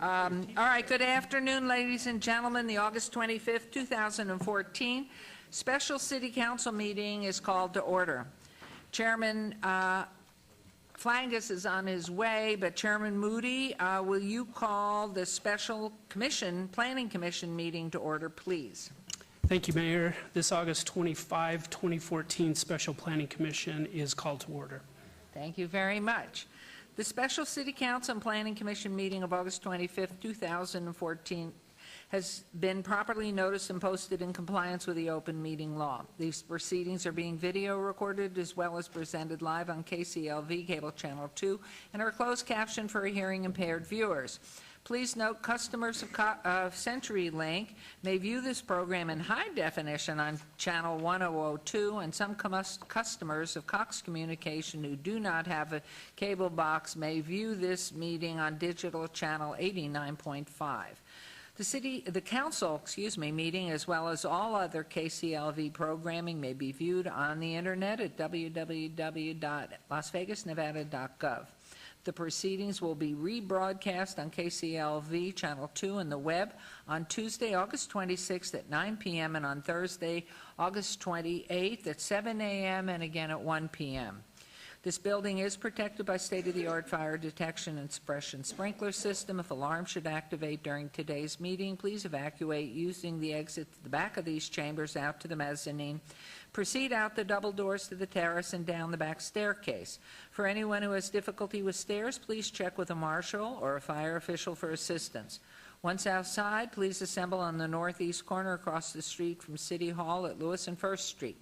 All right, good afternoon, ladies and gentlemen. The August 25th, 2014 special City Council meeting is called to order. Chairman Flangus is on his way, but Chairman Moody, will you call the special Planning Commission meeting to order, please? Thank you, Mayor. This August 25, 2014 Special Planning Commission is called to order. Thank you very much. The special City Council and Planning Commission meeting of August 25, 2014 has been properly noticed and posted in compliance with the open meeting law. These proceedings are being video recorded as well as presented live on KCLV Cable Channel 2 and are closed captioned for hearing impaired viewers. Please note customers of CenturyLink may view this program in high definition on channel 1002, and some customers of Cox Communication who do not have a cable box may view this meeting on digital channel 89.5. The council meeting, as well as all other KCLV programming, may be viewed on the internet at www.lasvegasnevada.gov. The proceedings will be rebroadcast on KCLV Channel 2 and the web on Tuesday, August 26th at 9 p.m. and on Thursday, August 28th at 7 a.m. and again at 1 p.m. This building is protected by state-of-the-art fire detection and suppression sprinkler system. If alarm should activate during today's meeting, please evacuate using the exit at the back of these chambers out to the mezzanine. Proceed out the double doors to the terrace and down the back staircase. For anyone who has difficulty with stairs, please check with a marshal or a fire official for assistance. Once outside, please assemble on the northeast corner across the street from City Hall at Lewis and First Street.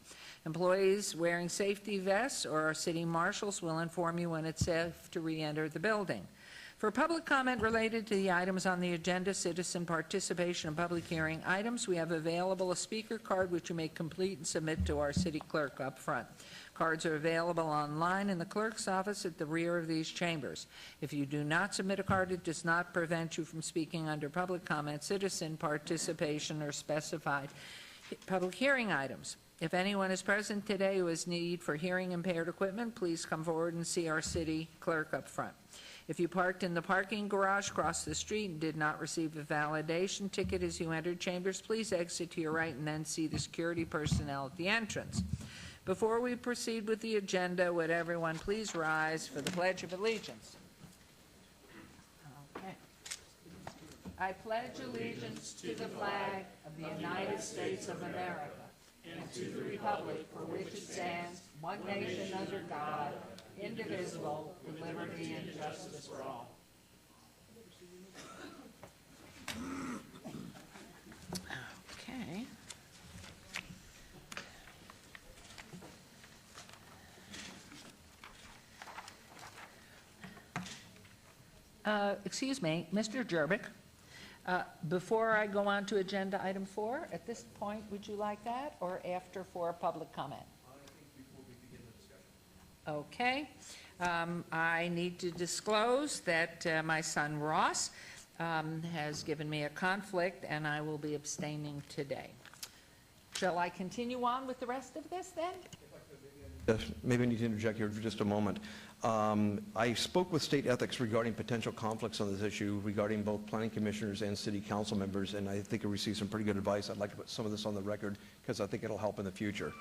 Employees wearing safety vests or our city marshals will inform you when it's safe to re-enter the building. For public comment related to the items on the agenda, citizen participation, and public hearing items, we have available a speaker card which you may complete and submit to our city clerk up front. Cards are available online in the clerk's office at the rear of these chambers. If you do not submit a card, it does not prevent you from speaking under public comment, citizen participation, or specified public hearing items. If anyone is present today who has need for hearing impaired equipment, please come forward and see our city clerk up front. If you parked in the parking garage across the street and did not receive a validation ticket as you entered chambers, please exit to your right and then see the security personnel at the entrance. Before we proceed with the agenda, would everyone please rise for the Pledge of Allegiance? Okay. I pledge allegiance to the flag of the United States of America and to the republic for which it stands, one nation under God, indivisible, with liberty and justice for all. Okay. Excuse me, Mr. Jerbick. Before I go on to agenda item 4, at this point, would you like that, or after for a public comment? I think before we begin the discussion. Okay. I need to disclose that my son Ross has given me a conflict, and I will be abstaining today. Shall I continue on with the rest of this then? Maybe I need to interject here for just a moment. I spoke with state ethics regarding potential conflicts on this issue regarding both planning commissioners and city council members, and I think I received some pretty good advice. I'd like to put some of this on the record because I think it'll help in the future.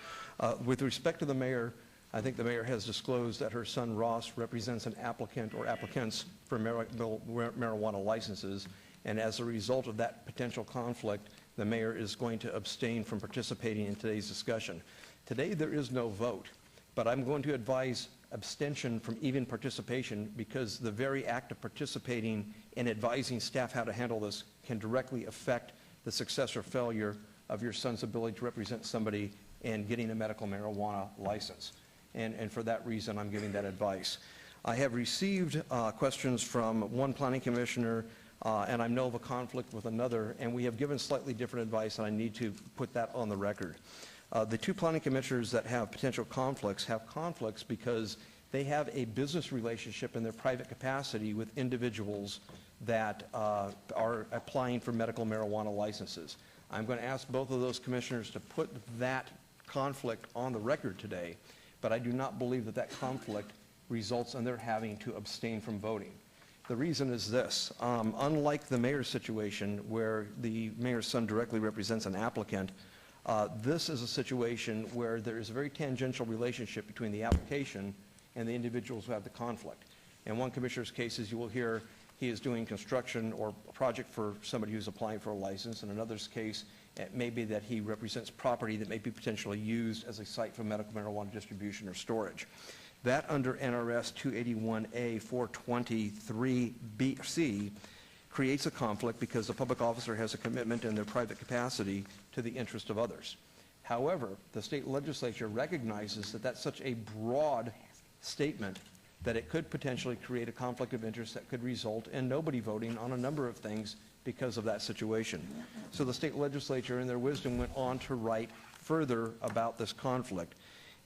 With respect to the mayor, I think the mayor has disclosed that her son Ross represents an applicant or applicants for marijuana licenses, and as a result of that potential conflict, the mayor is going to abstain from participating in today's discussion. Today there is no vote, but I'm going to advise abstention from even participation because the very act of participating in advising staff how to handle this can directly affect the success or failure of your son's ability to represent somebody and getting a medical marijuana license. And for that reason, I'm giving that advice. I have received questions from one planning commissioner and I know of a conflict with another, and we have given slightly different advice, and I need to put that on the record. The two planning commissioners that have potential conflicts have conflicts because they have a business relationship in their private capacity with individuals that are applying for medical marijuana licenses. I'm going to ask both of those commissioners to put that conflict on the record today, but I do not believe that that conflict results in their having to abstain from voting. The reason is this. Unlike the mayor's situation where the mayor's son directly represents an applicant, this is a situation where there is a very tangential relationship between the application and the individuals who have the conflict. In one commissioner's cases, you will hear he is doing construction or a project for somebody who's applying for a license. In another's case, it may be that he represents property that may be potentially used as a site for medical marijuana distribution or storage. That under NRS 281A 423C creates a conflict because the public officer has a commitment in their private capacity to the interest of others. However, the state legislature recognizes that that's such a broad statement that it could potentially create a conflict of interest that could result in nobody voting on a number of things because of that situation. So the state legislature, in their wisdom, went on to write further about this conflict.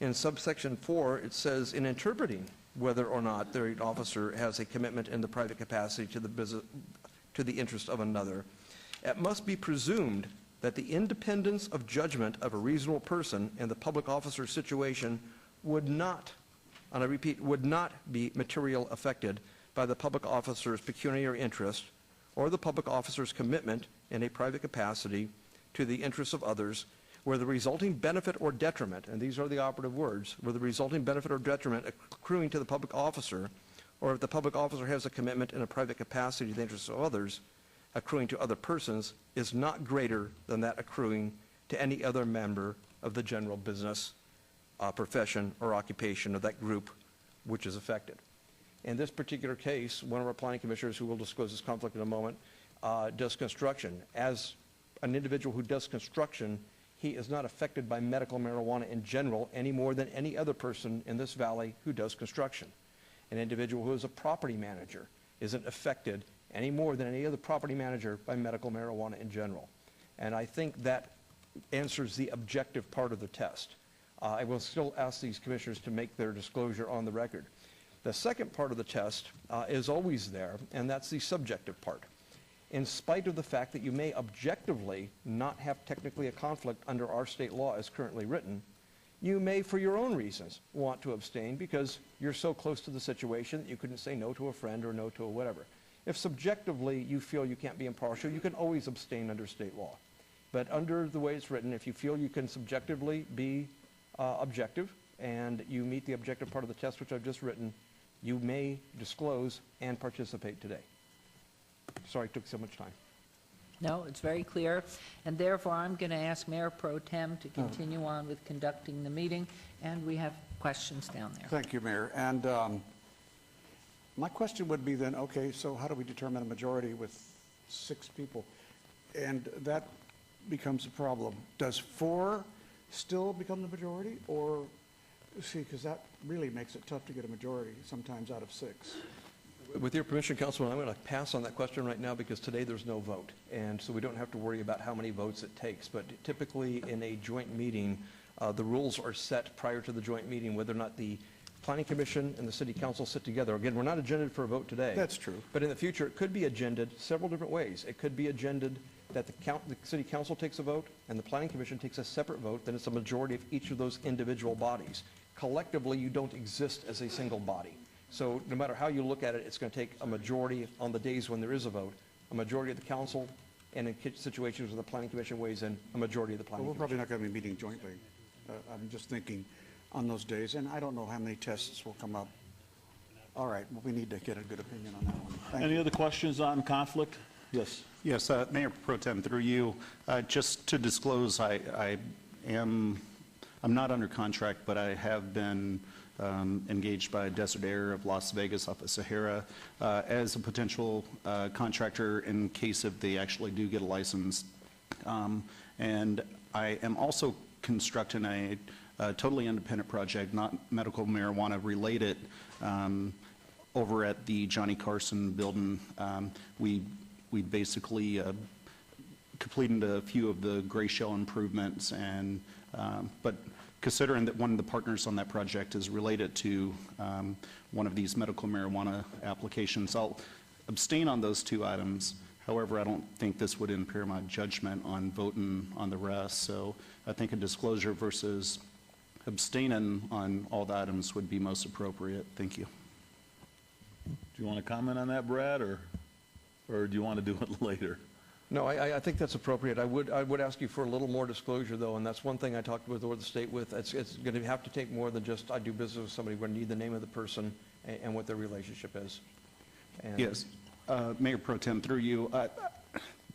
In subsection 4, it says, in interpreting whether or not the officer has a commitment in the private capacity to the interest of another, it must be presumed that the independence of judgment of a reasonable person in the public officer's situation would not, and I repeat, would not be materially affected by the public officer's pecuniary interest or the public officer's commitment in a private capacity to the interests of others, where the resulting benefit or detriment, and these are the operative words, where the resulting benefit or detriment accruing to the public officer, or if the public officer has a commitment in a private capacity to the interests of others, accruing to other persons, is not greater than that accruing to any other member of the general business, profession, or occupation of that group which is affected. In this particular case, one of our planning commissioners, who will disclose this conflict in a moment, does construction. As an individual who does construction, he is not affected by medical marijuana in general any more than any other person in this valley who does construction. An individual who is a property manager isn't affected any more than any other property manager by medical marijuana in general. And I think that answers the objective part of the test. I will still ask these commissioners to make their disclosure on the record. The second part of the test is always there, and that's the subjective part. In spite of the fact that you may objectively not have technically a conflict under our state law as currently written, you may, for your own reasons, want to abstain because you're so close to the situation that you couldn't say no to a friend or no to a whatever. If subjectively you feel you can't be impartial, you can always abstain under state law. But under the way it's written, if you feel you can subjectively be objective and you meet the objective part of the test which I've just written, you may disclose and participate today. Sorry it took so much time. No, it's very clear, and therefore I'm going to ask Mayor Pro Tem to continue on with conducting the meeting, and we have questions down there. Thank you, Mayor. And my question would be then, okay, so how do we determine a majority with 6 people? And that becomes a problem. Does 4 still become the majority? Or, see, because that really makes it tough to get a majority sometimes out of 6. With your permission, Councilman, I'm going to pass on that question right now because today there's no vote. And so we don't have to worry about how many votes it takes. But typically in a joint meeting, the rules are set prior to the joint meeting, whether or not the Planning Commission and the City Council sit together. Again, we're not agendaed for a vote today. That's true. But in the future, it could be agendaed several different ways. It could be agendaed that the City Council takes a vote and the Planning Commission takes a separate vote, then it's a majority of each of those individual bodies. Collectively, you don't exist as a single body. So no matter how you look at it, it's going to take a majority on the days when there is a vote, a majority of the council, and in situations where the Planning Commission weighs in, a majority of the Planning Well, we're Commission. probably not going to be meeting jointly. I'm just thinking on those days, and I don't know how many tests will come up. All right, well, we need to get a good opinion on that one. Thank Any you. other questions on conflict? Yes. Yes, Mayor Pro Tem, through you, just to disclose, I'm not under contract, but I have been engaged by Desert Air of Las Vegas off of Sahara as a potential contractor in case if they actually do get a license. And I am also constructing a totally independent project, not medical marijuana related, over at the Johnny Carson building. We basically completed a few of the gray shell improvements, and but considering that one of the partners on that project is related to one of these medical marijuana applications, I'll abstain on those 2 items. However, I don't think this would impair my judgment on voting on the rest. So I think a disclosure versus abstaining on all the items would be most appropriate. Thank you. Do you want to comment on that, Brad, or do you want to do it later? No, I think that's appropriate. I would ask you for a little more disclosure, though, and that's one thing I talked with the state with. It's going to have to take more than just, I do business with somebody. We're going to need the name of the person and what their relationship is. And- Yes. Mayor Pro Tem, through you,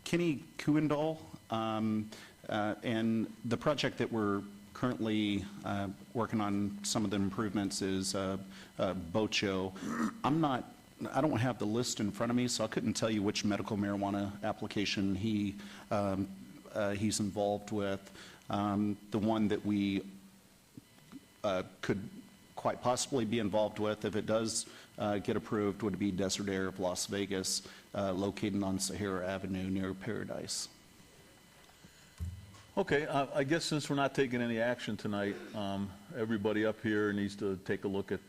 Kenny Kuendall, and the project that we're currently working on, some of the improvements, is Boat Show. I don't have the list in front of me, so I couldn't tell you which medical marijuana application he's involved with. The one that we could quite possibly be involved with, if it does get approved, would be Desert Air of Las Vegas, located on Sahara Avenue near Paradise. Okay, I guess since we're not taking any action tonight, everybody up here needs to take a look at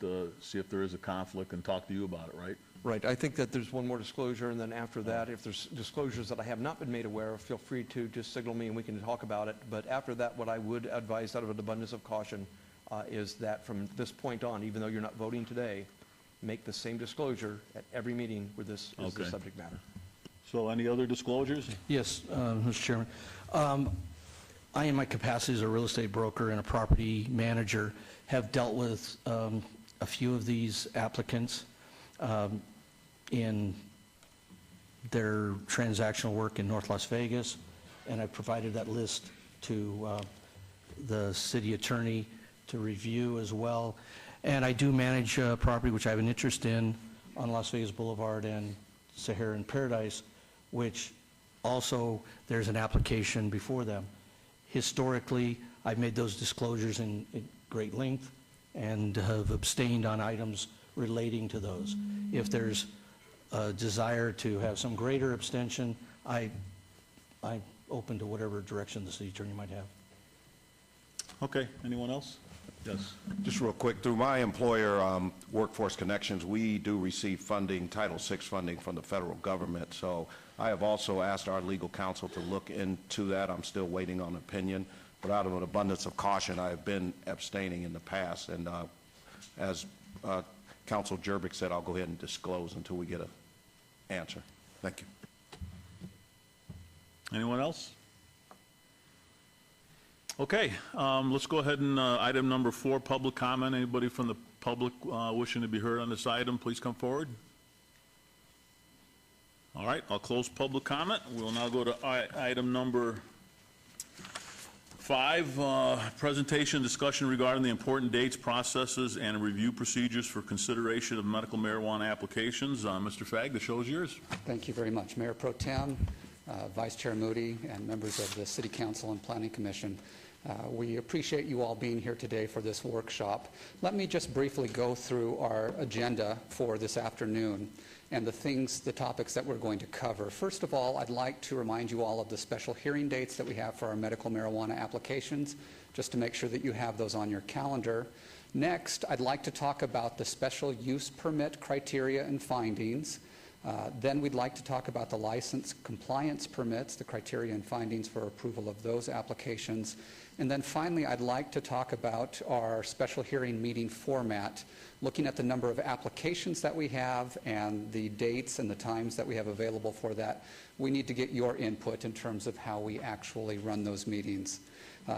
see if there is a conflict and talk to you about it, right? Right. I think that there's one more disclosure, and then after that, if there's disclosures that I have not been made aware of, feel free to just signal me and we can talk about it. But after that, what I would advise out of an abundance of caution is that from this point on, even though you're not voting today, make the same disclosure at every meeting where this is the Okay. subject matter. So any other disclosures? Yes, Mr. Chairman. I, in my capacity as a real estate broker and a property manager, have dealt with a few of these applicants in their transactional work in North Las Vegas, and I provided that list to the city attorney to review as well. And I do manage property which I have an interest in on Las Vegas Boulevard and Sahara and Paradise, which also there's an application before them. Historically, I've made those disclosures in great length and have abstained on items relating to those. If there's a desire to have some greater abstention, I'm open to whatever direction the city attorney might have. Okay, anyone else? Yes. Just real quick, through my employer, Workforce Connections, we do receive funding, Title VI funding from the federal government. So I have also asked our legal counsel to look into that. I'm still waiting on opinion. But out of an abundance of caution, I have been abstaining in the past. And as Council Jerbick said, I'll go ahead and disclose until we get an answer. Thank you. Anyone else? Okay, let's go ahead and item number 4, public comment. Anybody from the public wishing to be heard on this item, please come forward. All right, I'll close public comment. We'll now go to item number 5, presentation discussion regarding the important dates, processes, and review procedures for consideration of medical marijuana applications. Mr. Fagg, the show is yours. Thank you very much, Mayor Pro Tem, Vice Chair Moody, and members of the City Council and Planning Commission. We appreciate you all being here today for this workshop. Let me just briefly go through our agenda for this afternoon and the topics that we're going to cover. First of all, I'd like to remind you all of the special hearing dates that we have for our medical marijuana applications, just to make sure that you have those on your calendar. Next, I'd like to talk about the special use permit criteria and findings. Then we'd like to talk about the license compliance permits, the criteria and findings for approval of those applications. And then finally, I'd like to talk about our special hearing meeting format, looking at the number of applications that we have and the dates and the times that we have available for that. We need to get your input in terms of how we actually run those meetings.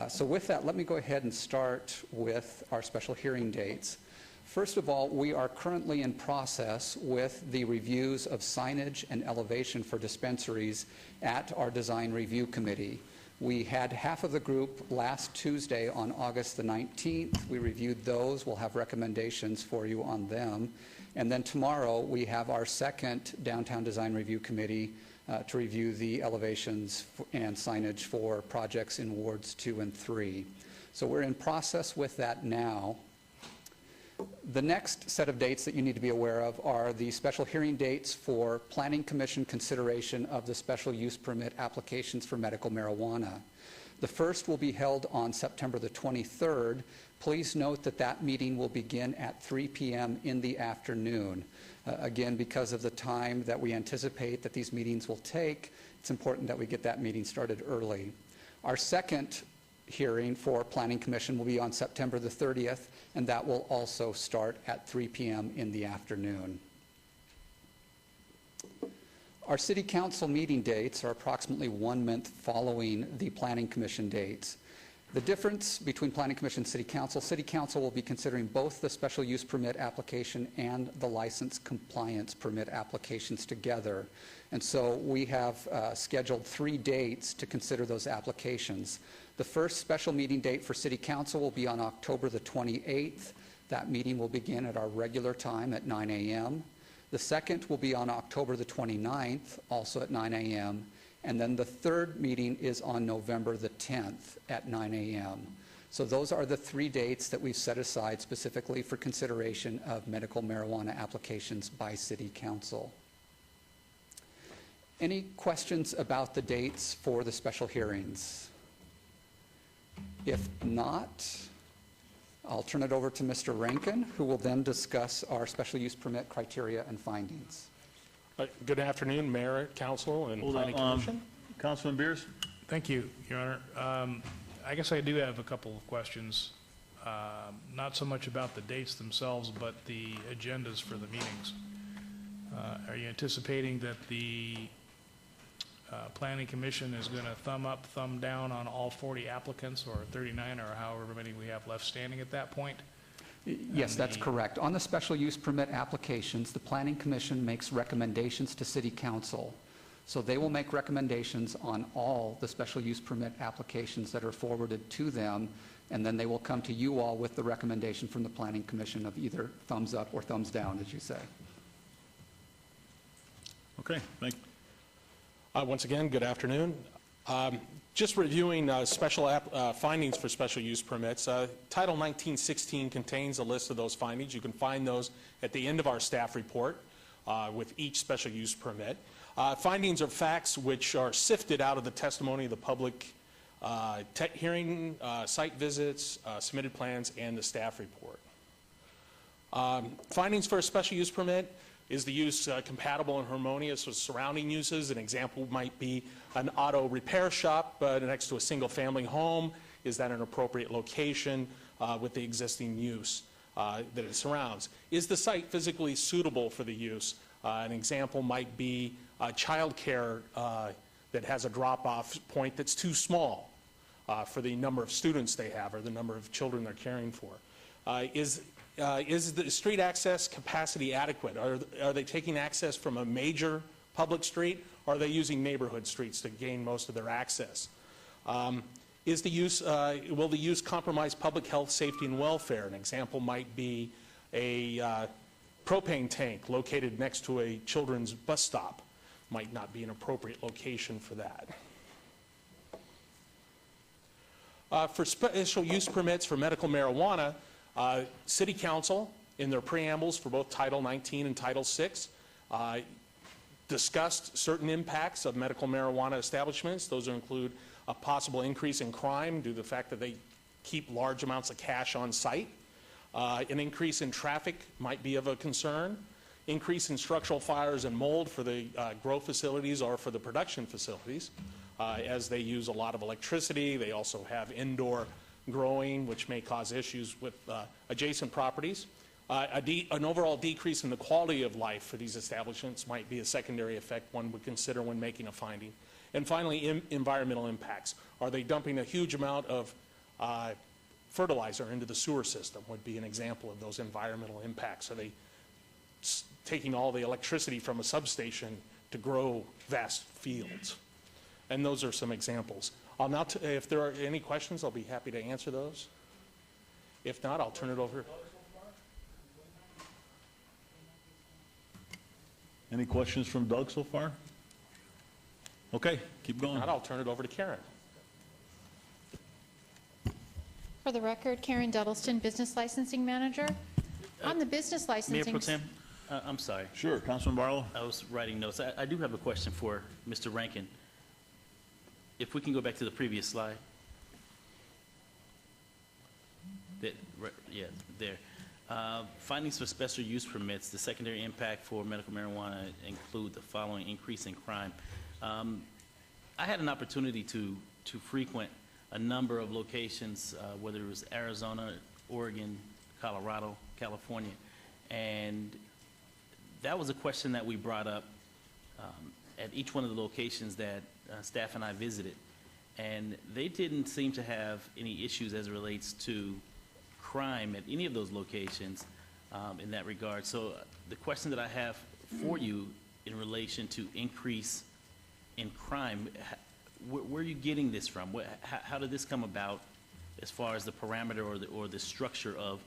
So with that, let me go ahead and start with our special hearing dates. First of all, we are currently in process with the reviews of signage and elevation for dispensaries at our Design Review Committee. We had half of the group last Tuesday on August the 19th. We reviewed those. We'll have recommendations for you on them. And then tomorrow we have our second Downtown Design Review Committee to review the elevations and signage for projects in Wards 2 and 3. So we're in process with that now. The next set of dates that you need to be aware of are the special hearing dates for Planning Commission consideration of the special use permit applications for medical marijuana. The first will be held on September the 23rd. Please note that that meeting will begin at 3 p.m. in the afternoon. Again, because of the time that we anticipate that these meetings will take, it's important that we get that meeting started early. Our second hearing for Planning Commission will be on September the 30th, and that will also start at 3 p.m. in the afternoon. Our city council meeting dates are approximately 1 month following the planning commission dates. The difference between planning commission and city council will be considering both the special use permit application and the license compliance permit applications together. And so we have scheduled 3 dates to consider those applications. The first special meeting date for city council will be on October the 28th. That meeting will begin at our regular time at 9 a.m. The second will be on October the 29th, also at 9 a.m. And then the third meeting is on November the 10th at 9 a.m. So those are the 3 dates that we've set aside specifically for consideration of medical marijuana applications by City Council. Any questions about the dates for the special hearings? If not, I'll turn it over to Mr. Rankin, who will then discuss our special use permit criteria and findings. Good afternoon, Mayor, Council, and Hold Planning on, Commission. Councilman Beers? Thank you, Your Honor. I guess I do have a couple of questions, not so much about the dates themselves, but the agendas for the meetings. Are you anticipating that the Planning Commission is going to thumb up, thumb down on all 40 applicants, or 39, or however many we have left standing at that point? Yes, that's correct. On the special use permit applications, the Planning Commission makes recommendations to City Council. So they will make recommendations on all the special use permit applications that are forwarded to them, and then they will come to you all with the recommendation from the Planning Commission of either thumbs up or thumbs down, as you say. Okay, thank you. Once again, good afternoon. Just reviewing findings for special use permits. Title 1916 contains a list of those findings. You can find those at the end of our staff report with each special use permit. Findings are facts which are sifted out of the testimony of the public hearing, site visits, submitted plans, and the staff report. Findings for a special use permit: is the use compatible and harmonious with surrounding uses? An example might be an auto repair shop next to a single-family home. Is that an appropriate location with the existing use that it surrounds? Is the site physically suitable for the use? An example might be child care that has a drop-off point that's too small for the number of students they have or the number of children they're caring for. Is the street access capacity adequate? Are they taking access from a major public street, or are they using neighborhood streets to gain most of their access? Will the use compromise public health, safety, and welfare? An example might be a propane tank located next to a children's bus stop. Might not be an appropriate location for that. For special use permits for medical marijuana, City Council, in their preambles for both Title 19 and Title 6, discussed certain impacts of medical marijuana establishments. Those include a possible increase in crime due to the fact that they keep large amounts of cash on site. An increase in traffic might be of a concern. Increase in structural fires and mold for the grow facilities or for the production facilities, as they use a lot of electricity. They also have indoor growing, which may cause issues with adjacent properties. An overall decrease in the quality of life for these establishments might be a secondary effect one would consider when making a finding. And finally, environmental impacts. Are they dumping a huge amount of fertilizer into the sewer system? Would be an example of those environmental impacts. Are they taking all the electricity from a substation to grow vast fields? And those are some examples. I'll now, if there are any questions, I'll be happy to answer those. If not, I'll turn it over. Any questions from Doug so far? Okay, keep going. If not, I'll turn it over to Karen. For the record, Karen Duddleston, Business Licensing Manager. On the business licensing... Mayor Pro Tem, I'm sorry. Sure, Councilman Barlow. I was writing notes. I do have a question for Mr. Rankin. If we can go back to the previous slide. Yeah, there. Findings for special use permits, the secondary impact for medical marijuana include the following: increase in crime. I had an opportunity to frequent a number of locations, whether it was Arizona, Oregon, Colorado, California, and that was a question that we brought up at each one of the locations that staff and I visited, and they didn't seem to have any issues as it relates to crime at any of those locations in that regard. So the question that I have for you in relation to increase in crime, where are you getting this from? How did this come about as far as the parameter or the structure of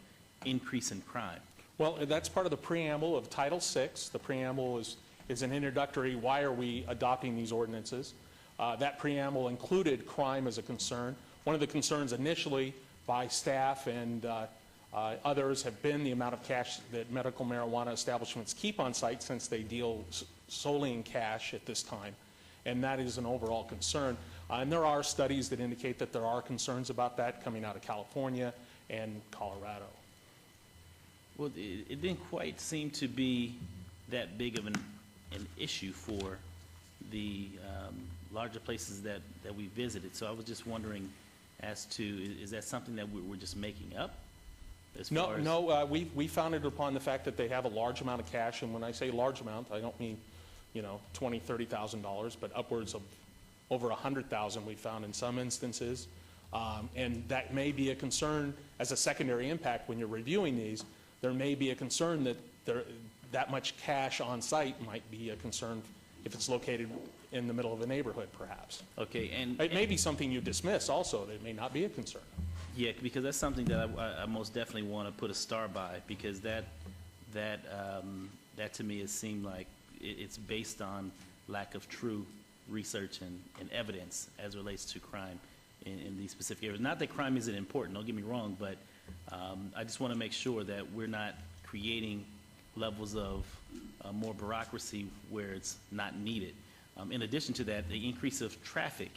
increase in crime? Well, that's part of the preamble of Title VI. The preamble is an introductory, why are we adopting these ordinances? That preamble included crime as a concern. One of the concerns initially by staff and others have been the amount of cash that medical marijuana establishments keep on site, since they deal solely in cash at this time. And that is an overall concern. And there are studies that indicate that there are concerns about that coming out of California and Colorado. Well, it didn't quite seem to be that big of an issue for the larger places that we visited. So I was just wondering as to, is that something that we're just making up? No, we founded upon the fact that they have a large amount of cash, and when I say large amount, I don't mean, $20,000, $30,000, but upwards of over $100,000 we found in some instances. And that may be a concern as a secondary impact when you're reviewing these. There may be a concern that that much cash on site might be a concern if it's located in the middle of a neighborhood, perhaps. Okay, and it may be something you dismiss also. That may not be a concern. Yeah, because that's something that I most definitely want to put a star by, because that to me, it seemed like it's based on lack of true research and evidence as it relates to crime in these specific areas. Not that crime isn't important, don't get me wrong, but I just want to make sure that we're not creating levels of more bureaucracy where it's not needed. In addition to that, the increase of traffic,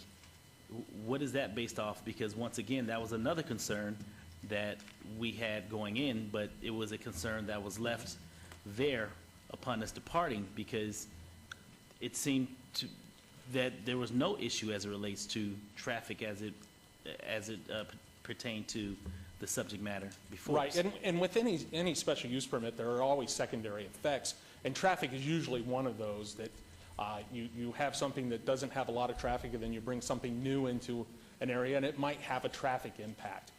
what is that based off? Because once again, that was another concern that we had going in, but it was a concern that was left there upon us departing, because it seemed that there was no issue as it relates to traffic as it pertained to the subject matter before us. Right, and with any special use permit, there are always secondary effects, and traffic is usually one of those that you have something that doesn't have a lot of traffic, and then you bring something new into an area, and it might have a traffic impact.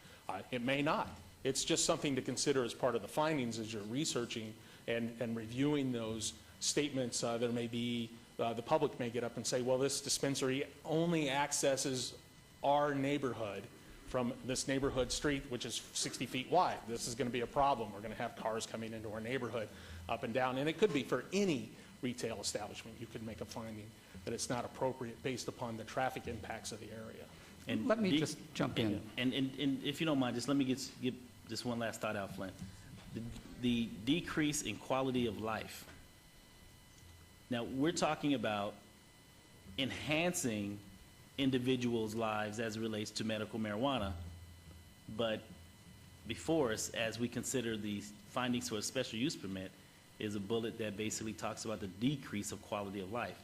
It may not. It's just something to consider as part of the findings as you're researching and reviewing those statements. There may be, the public may get up and say, well, this dispensary only accesses our neighborhood from this neighborhood street, which is 60 feet wide. This is going to be a problem. We're going to have cars coming into our neighborhood up and down. And it could be for any retail establishment. You could make a finding that it's not appropriate based upon the traffic impacts of the area. And Let me just jump in. And if you don't mind, just let me get just one last thought out, Flynn. The decrease in quality of life. Now, we're talking about enhancing individuals' lives as it relates to medical marijuana, but before us, as we consider the findings for a special use permit, is a bullet that basically talks about the decrease of quality of life.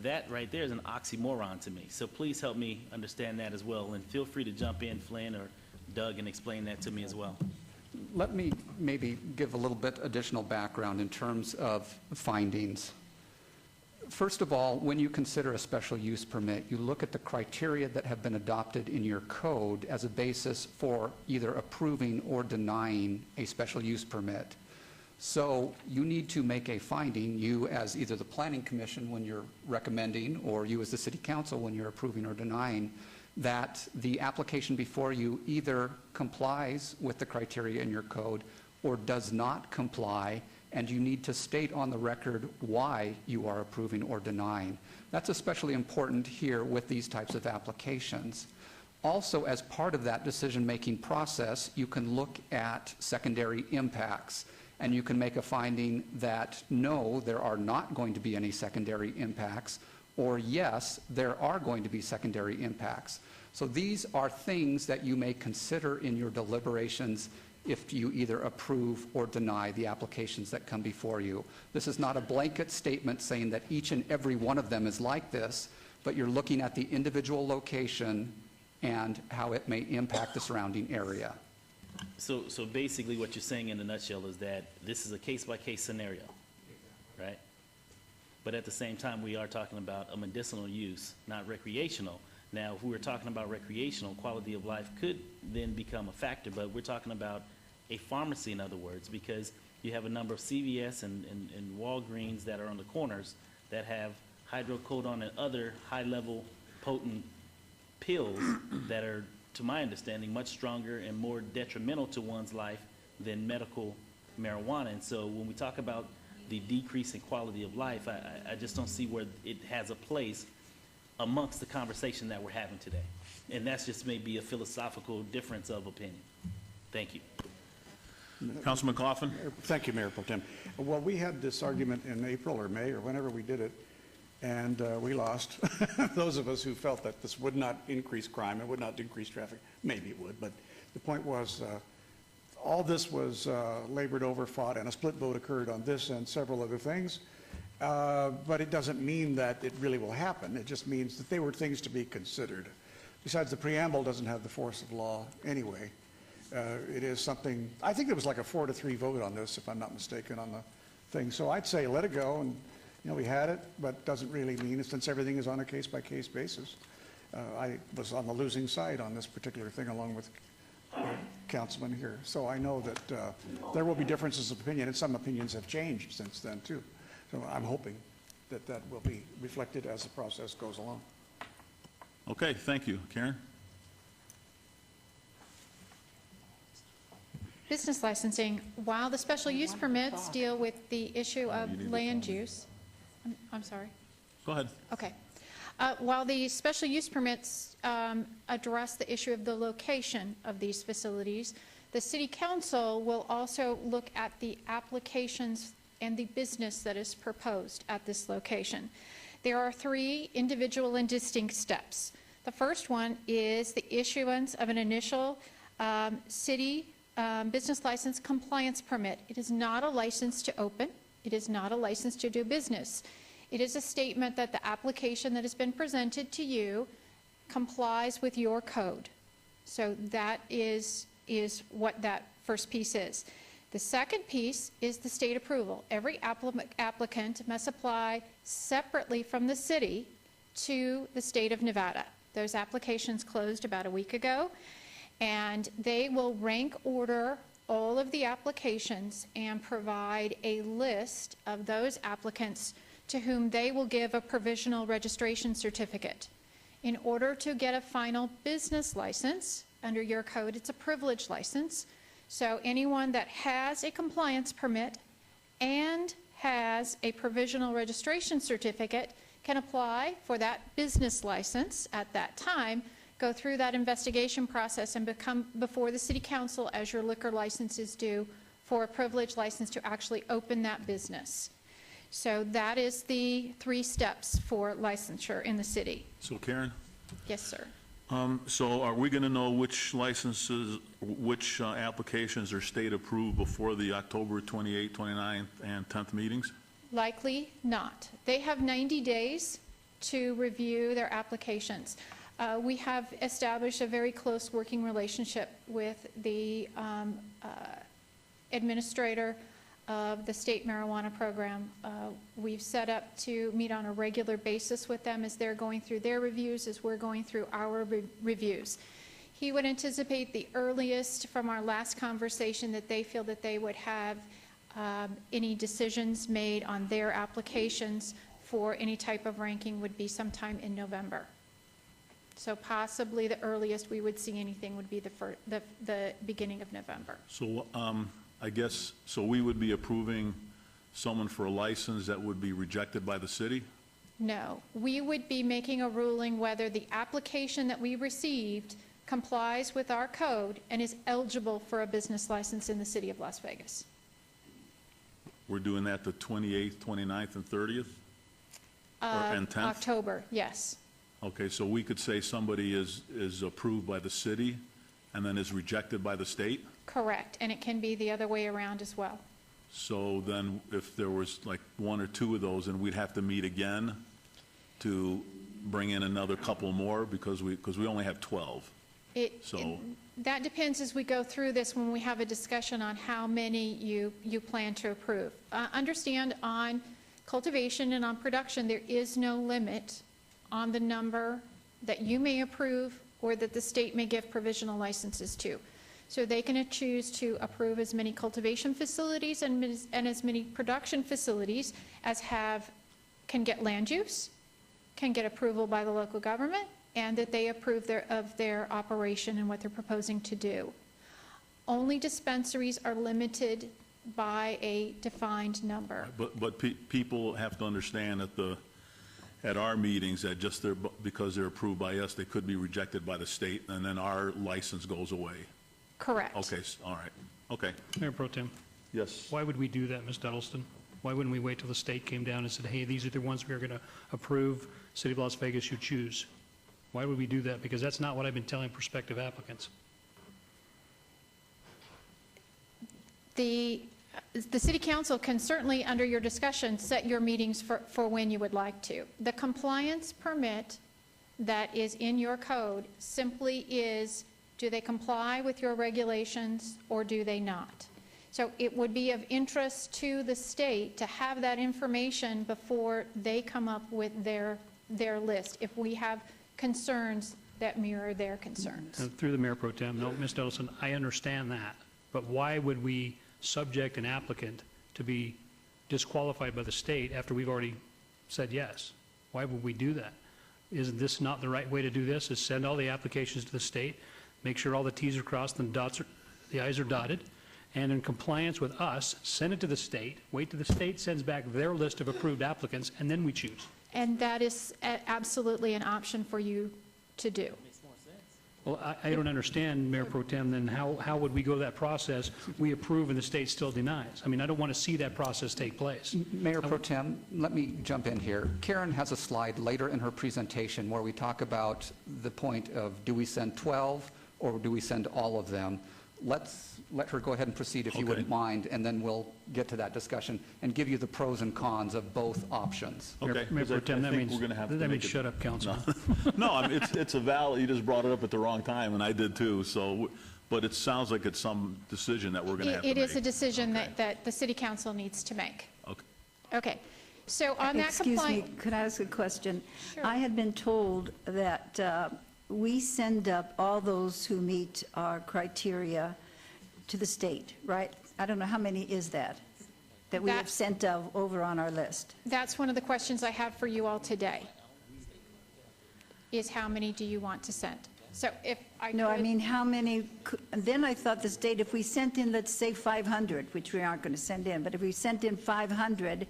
That right there is an oxymoron to me. So please help me understand that as well, and feel free to jump in, Flynn or Doug, and explain that to me as well. Let me maybe give a little bit additional background in terms of findings. First of all, when you consider a special use permit, you look at the criteria that have been adopted in your code as a basis for either approving or denying a special use permit. So you need to make a finding, you as either the Planning Commission when you're recommending, or you as the City Council when you're approving or denying, that the application before you either complies with the criteria in your code or does not comply, and you need to state on the record why you are approving or denying. That's especially important here with these types of applications. Also, as part of that decision-making process, you can look at secondary impacts, and you can make a finding that no, there are not going to be any secondary impacts, or yes, there are going to be secondary impacts. So these are things that you may consider in your deliberations if you either approve or deny the applications that come before you. This is not a blanket statement saying that each and every one of them is like this, but you're looking at the individual location and how it may impact the surrounding area. So basically what you're saying in a nutshell is that this is a case-by-case scenario, right? but at the same time, we are talking about a medicinal use, not recreational. Now, if we were talking about recreational, quality of life could then become a factor, but we're talking about a pharmacy, in other words, because you have a number of CVS and Walgreens that are on the corners that have hydrocodone and other high-level potent pills that are, to my understanding, much stronger and more detrimental to one's life than medical marijuana. And so when we talk about the decrease in quality of life, I just don't see where it has a place amongst the conversation that we're having today. And that's just maybe a philosophical difference of opinion. Thank you. Councilman Coffin? Thank you, Mayor Pro Tem. Well, we had this argument in April or May or whenever we did it, and we lost. Those of us who felt that this would not increase crime, it would not decrease traffic, maybe it would, but the point was all this was labored over, fought, and a split vote occurred on this and several other things. But it doesn't mean that it really will happen. It just means that they were things to be considered. Besides, the preamble doesn't have the force of law anyway. It is something, I think it was like a 4-3 vote on this, if I'm not mistaken, on the thing. So I'd say let it go, and, you know, we had it, but doesn't really mean, since everything is on a case-by-case basis. I was on the losing side on this particular thing, along with Councilman here. So I know that there will be differences of opinion, and some opinions have changed since then, too. So I'm hoping that that will be reflected as the process goes along. Okay, thank you. Karen? Business licensing, while the special use permits deal with the issue of land use, I'm sorry. Go ahead. Okay. While the special use permits address the issue of the location of these facilities, the City Council will also look at the applications and the business that is proposed at this location. There are 3 individual and distinct steps. The first one is the issuance of an initial city business license compliance permit. It is not a license to open. It is not a license to do business. It is a statement that the application that has been presented to you complies with your code. So that is what that first piece is. The second piece is the state approval. Every applicant must apply separately from the city to the state of Nevada. Those applications closed about a week ago, and they will rank order all of the applications and provide a list of those applicants to whom they will give a provisional registration certificate. In order to get a final business license, under your code, it's a privilege license. So anyone that has a compliance permit and has a provisional registration certificate can apply for that business license at that time, go through that investigation process, and become before the City Council, as your liquor license is due, for a privilege license to actually open that business. So that is the 3 steps for licensure in the city. So Karen? Yes, sir. So are we going to know which licenses, which applications are state approved before the October 28th, 29th, and 10th meetings? Likely not. They have 90 days to review their applications. We have established a very close working relationship with the administrator of the state marijuana program. We've set up to meet on a regular basis with them as they're going through their reviews, as we're going through our reviews. He would anticipate the earliest from our last conversation that they feel that they would have any decisions made on their applications for any type of ranking would be sometime in November. So possibly the earliest we would see anything would be the beginning of November. So I guess, so we would be approving someone for a license that would be rejected by the city? No, we would be making a ruling whether the application that we received complies with our code and is eligible for a business license in the city of Las Vegas. We're doing that the 28th, 29th, and 30th? And 10th? October, yes. Okay, so we could say somebody is approved by the city and then is rejected by the state? Correct, and it can be the other way around as well. So then if there was like 1 or 2 of those, and we'd have to meet again to bring in another couple more because we only have 12. That depends as we go through this when we have a discussion on how many you plan to approve. Understand on cultivation and on production, there is no limit on the number that you may approve or that the state may give provisional licenses to. So they can choose to approve as many cultivation facilities and as many production facilities as can get land use, can get approval by the local government, and that they approve of their operation and what they're proposing to do. Only dispensaries are limited by a defined number. But people have to understand at our meetings that just because they're approved by us, they could be rejected by the state, and then our license goes away. Correct. Okay, all right, okay. Mayor Pro Tem, Yes. why would we do that, Ms. Duddleston? Why wouldn't we wait till the state came down and said, hey, these are the ones we are going to approve, City of Las Vegas, you choose? Why would we do that? Because that's not what I've been telling prospective applicants. The city council can certainly, under your discussion, set your meetings for when you would like to. The compliance permit that is in your code simply is, do they comply with your regulations or do they not? So it would be of interest to the state to have that information before they come up with their list, if we have concerns that mirror their concerns. Through the Mayor Pro Tem, no, Ms. Duddleston, I understand that, but why would we subject an applicant to be disqualified by the state after we've already said yes? Why would we do that? Isn't this not the right way to do this, is send all the applications to the state, make sure all the T's are crossed and the I's are dotted, and in compliance with us, send it to the state, wait till the state sends back their list of approved applicants, and then we choose? And that is absolutely an option for you to do. Well, I don't understand, Mayor Pro Tem, then how would we go that process? We approve and the state still denies. I mean, I don't want to see that process take place. Mayor Pro Tem, let me jump in here. Karen has a slide later in her presentation where we talk about the point of, do we send 12 or do we send all of them? Let's let her go ahead and proceed if you wouldn't mind, and then we'll get to that discussion and give you the pros and cons of both options. Okay. Mayor Pro Tem, that I think means, we're gonna have to that make means it- shut up, Councilman. No, I mean, it's a valid, you just brought it up at the wrong time, and I did too, so, but it sounds like it's some decision that we're going to have to It make. is a decision that the city council needs to make. Okay. Okay. So on that Excuse me, complaint. could I ask a question? Sure. I had been told that we send up all those who meet our criteria to the state, right? I don't know, how many is that we have sent over on our list? That's one of the questions I have for you all today, is how many do you want to send? So if I No, I could- mean, how many, and then I thought the state, if we sent in, let's say 500, which we aren't going to send in, but if we sent in 500,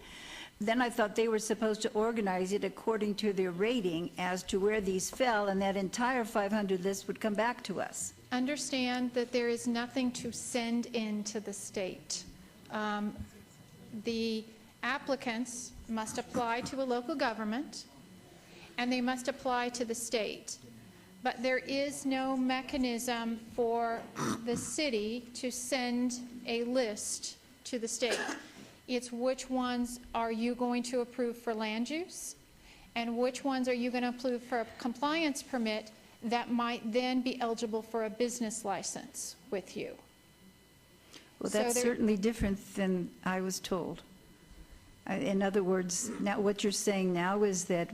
then I thought they were supposed to organize it according to their rating as to where these fell, and that entire 500 list would come back to us. Understand that there is nothing to send in to the state. The applicants must apply to a local government, and they must apply to the state. But there is no mechanism for the city to send a list to the state. It's which ones are you going to approve for land use, and which ones are you going to approve for a compliance permit that might then be eligible for a business license with you. Well, So that's there- certainly different than I was told. In other words, now what you're saying now is that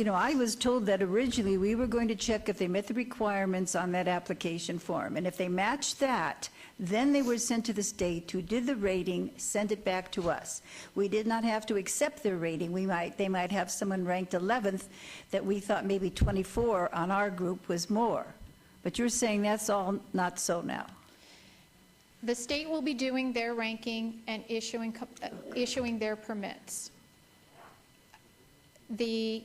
I was told that originally we were going to check if they met the requirements on that application form. And if they matched that, then they were sent to the state who did the rating, sent it back to us. We did not have to accept their rating. They might have someone ranked 11th that we thought maybe 24 on our group was more. But you're saying that's all not so now. The state will be doing their ranking and issuing their permits. They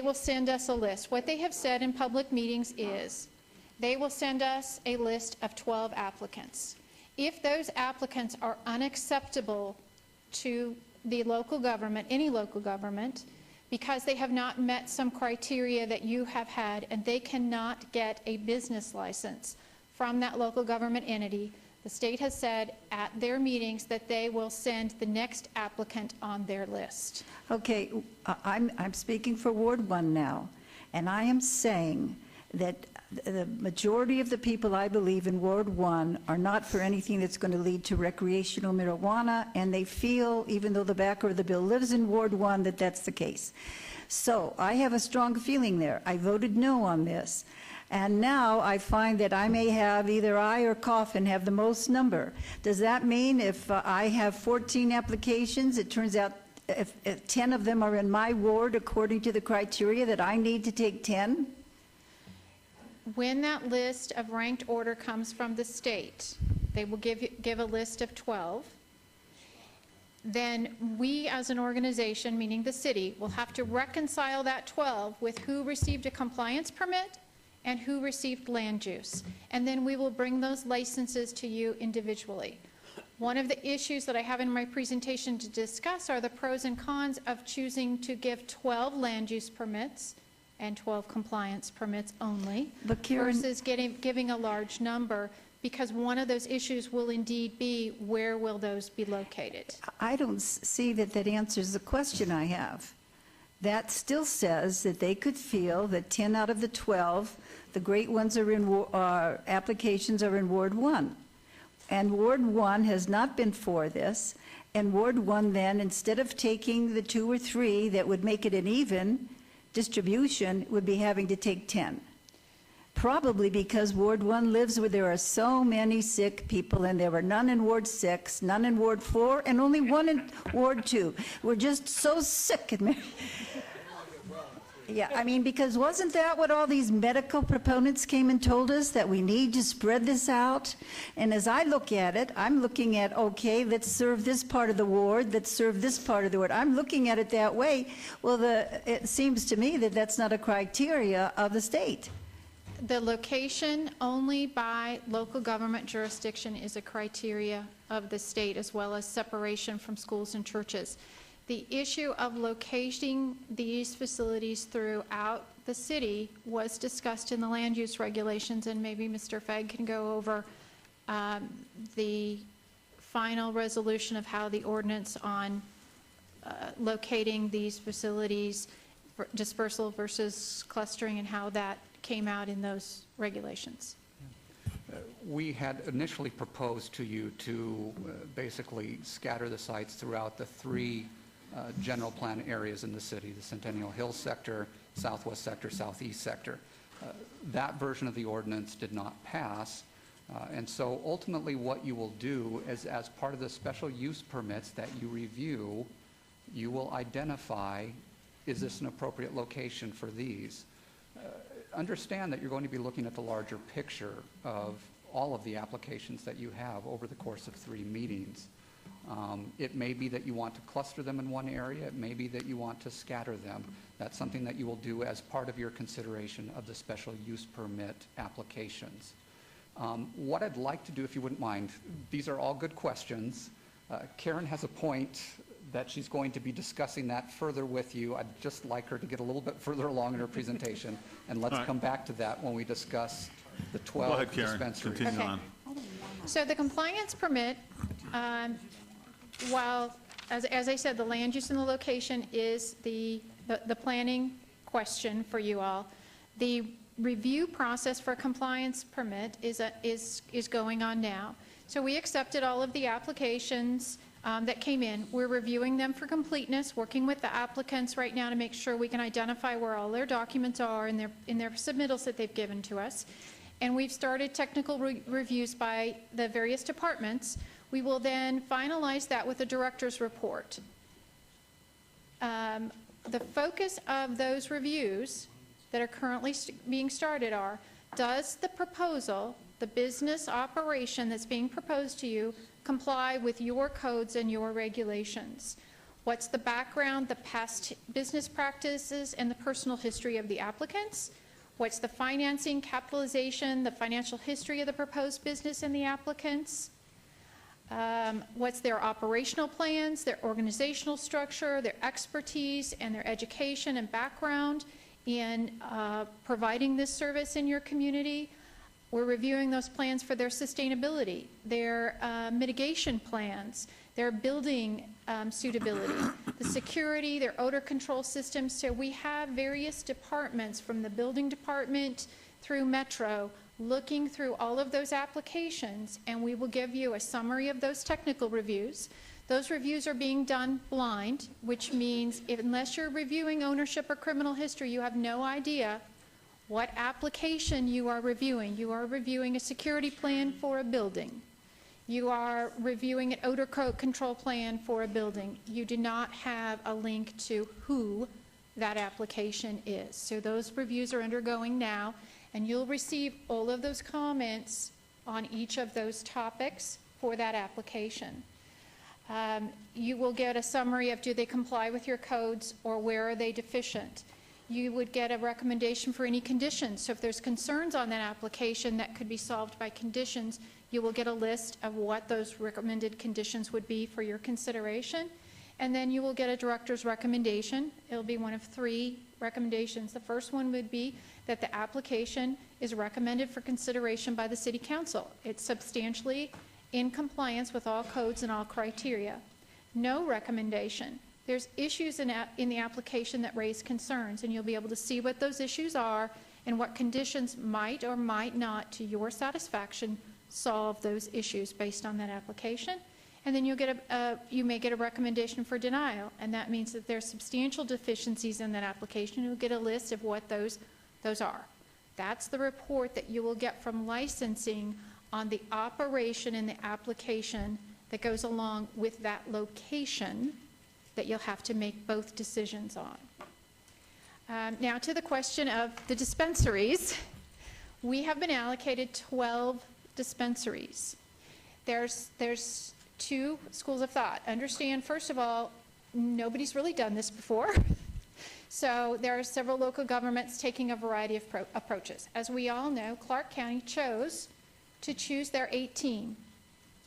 will send us a list. What they have said in public meetings is they will send us a list of 12 applicants. If those applicants are unacceptable to the local government, any local government, because they have not met some criteria that you have had and they cannot get a business license from that local government entity, the state has said at their meetings that they will send the next applicant on their list. Okay, I'm speaking for Ward 1 now, and I am saying that the majority of the people, I believe, in Ward 1 are not for anything that's going to lead to recreational marijuana, and they feel, even though the backer of the bill lives in Ward 1, that that's the case. So I have a strong feeling there. I voted no on this. And now I find that I may have, either I or Coffin have the most number. Does that mean if I have 14 applications, it turns out if 10 of them are in my ward according to the criteria, that I need to take 10? When that list of ranked order comes from the state, they will give a list of 12. Then we, as an organization, meaning the city, will have to reconcile that 12 with who received a compliance permit and who received land use. And then we will bring those licenses to you individually. One of the issues that I have in my presentation to discuss are the pros and cons of choosing to give 12 land use permits and 12 compliance permits only, But Karen, versus giving a large number, because one of those issues will indeed be, where will those be located? I don't see that that answers the question I have. That still says that they could feel that 10 out of the 12, the great ones are in, applications are in Ward 1. And Ward 1 has not been for this, and Ward 1 then, instead of taking the 2 or 3 that would make it an even distribution, would be having to take 10. Probably because Ward 1 lives where there are so many sick people, and there were none in Ward 6, none in Ward 4, and only one in Ward 2. We're just so sick in Mary. Yeah, I mean, because wasn't that what all these medical proponents came and told us, that we need to spread this out? And as I look at it, I'm looking at, okay, let's serve this part of the ward, let's serve this part of the ward. I'm looking at it that way. Well, it seems to me that that's not a criteria of the state. The location only by local government jurisdiction is a criteria of the state, as well as separation from schools and churches. The issue of locating these facilities throughout the city was discussed in the land use regulations, and maybe Mr. Fegg can go over the final resolution of how the ordinance on locating these facilities, dispersal versus clustering, and how that came out in those regulations. We had initially proposed to you to basically scatter the sites throughout the 3 general plan areas in the city, the Centennial Hills sector, southwest sector, southeast sector. That version of the ordinance did not pass, and so ultimately what you will do is, as part of the special use permits that you review, you will identify, is this an appropriate location for these? Understand that you're going to be looking at the larger picture of all of the applications that you have over the course of 3 meetings. It may be that you want to cluster them in one area. It may be that you want to scatter them. That's something that you will do as part of your consideration of the special use permit applications. What I'd like to do, if you wouldn't mind, these are all good questions. Karen has a point that she's going to be discussing that further with you. I'd just like her to get a little bit further along in her presentation, and let's come back to that when we discuss the 12 Go ahead, Karen. dispensaries. Continue on. So the compliance permit, while, as I said, the land use and the location is the planning question for you all, the review process for a compliance permit is going on now. So we accepted all of the applications that came in. We're reviewing them for completeness, working with the applicants right now to make sure we can identify where all their documents are in their submittals that they've given to us. And we've started technical reviews by the various departments. We will then finalize that with a director's report. The focus of those reviews that are currently being started are, does the proposal, the business operation that's being proposed to you, comply with your codes and your regulations? What's the background, the past business practices, and the personal history of the applicants? What's the financing, capitalization, the financial history of the proposed business and the applicants? What's their operational plans, their organizational structure, their expertise, and their education and background in providing this service in your community? We're reviewing those plans for their sustainability, their mitigation plans, their building suitability, the security, their odor control systems. So we have various departments, from the building department, through Metro, looking through all of those applications, and we will give you a summary of those technical reviews. Those reviews are being done blind, which means unless you're reviewing ownership or criminal history, you have no idea what application you are reviewing. You are reviewing a security plan for a building. You are reviewing an odor control plan for a building. You do not have a link to who that application is. So those reviews are undergoing now, and you'll receive all of those comments on each of those topics for that application. You will get a summary of do they comply with your codes or where are they deficient. You would get a recommendation for any conditions. So if there's concerns on that application that could be solved by conditions, you will get a list of what those recommended conditions would be for your consideration. And then you will get a director's recommendation. It'll be one of 3 recommendations. The first one would be that the application is recommended for consideration by the City Council. It's substantially in compliance with all codes and all criteria. No recommendation. There's issues in the application that raise concerns, and you'll be able to see what those issues are and what conditions might or might not, to your satisfaction, solve those issues based on that application. And then you may get a recommendation for denial, and that means that there's substantial deficiencies in that application. You'll get a list of what those are. That's the report that you will get from licensing on the operation and the application that goes along with that location that you'll have to make both decisions on. Now to the question of the dispensaries. We have been allocated 12 dispensaries. There's 2 schools of thought. Understand, first of all, nobody's really done this before. So there are several local governments taking a variety of approaches. As we all know, Clark County chose to choose their 18.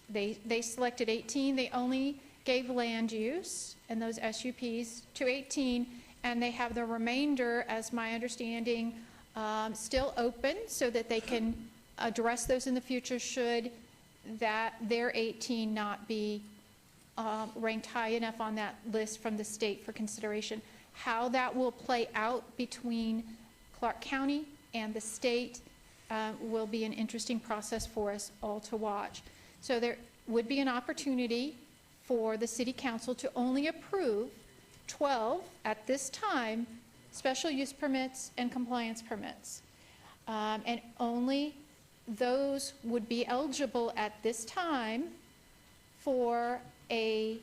They selected 18. They only gave land use and those SUPs to 18, and they have the remainder, as my understanding, still open so that they can address those in the future should that their 18 not be ranked high enough on that list from the state for consideration. How that will play out between Clark County and the state will be an interesting process for us all to watch. So there would be an opportunity for the City Council to only approve 12 at this time special use permits and compliance permits. And only those would be eligible at this time for a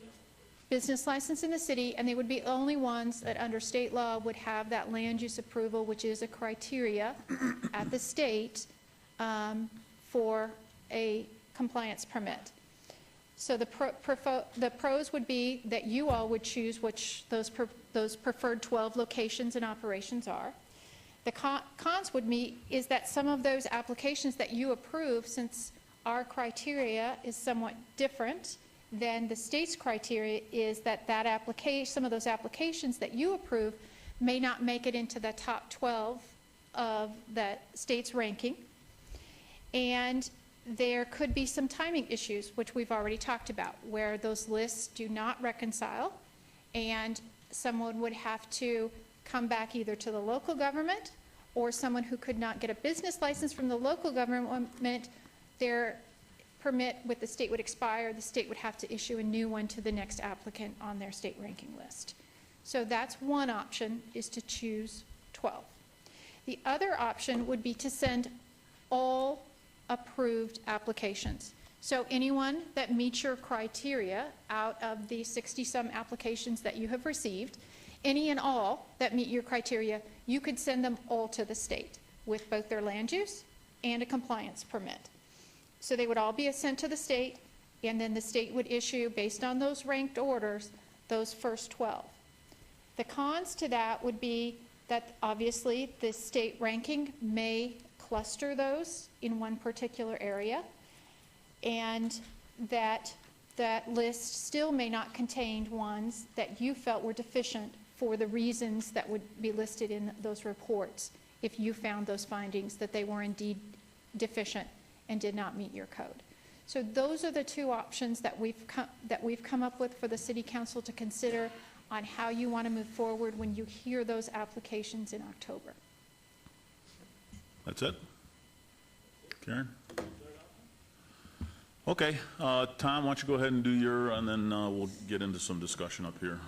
business license in the city, and they would be the only ones that under state law would have that land use approval, which is a criteria at the state for a compliance permit. So the pros would be that you all would choose which those preferred 12 locations and operations are. The cons would be is that some of those applications that you approve, since our criteria is somewhat different than the state's criteria, is that some of those applications that you approve may not make it into the top 12 of the state's ranking. And there could be some timing issues, which we've already talked about, where those lists do not reconcile, and someone would have to come back either to the local government, or someone who could not get a business license from the local government, their permit with the state would expire. The state would have to issue a new one to the next applicant on their state ranking list. So that's one option, is to choose 12. The other option would be to send all approved applications. So anyone that meets your criteria out of the 60-some applications that you have received, any and all that meet your criteria, you could send them all to the state with both their land use and a compliance permit. So they would all be sent to the state, and then the state would issue, based on those ranked orders, those first 12. The cons to that would be that obviously the state ranking may cluster those in one particular area, and that list still may not contain ones that you felt were deficient for the reasons that would be listed in those reports if you found those findings that they were indeed deficient and did not meet your code. So those are the 2 options that we've come up with for the City Council to consider on how you want to move forward when you hear those applications in October. That's it? Karen? Okay, Tom, why don't you go ahead and do your, and then we'll get into some discussion up here.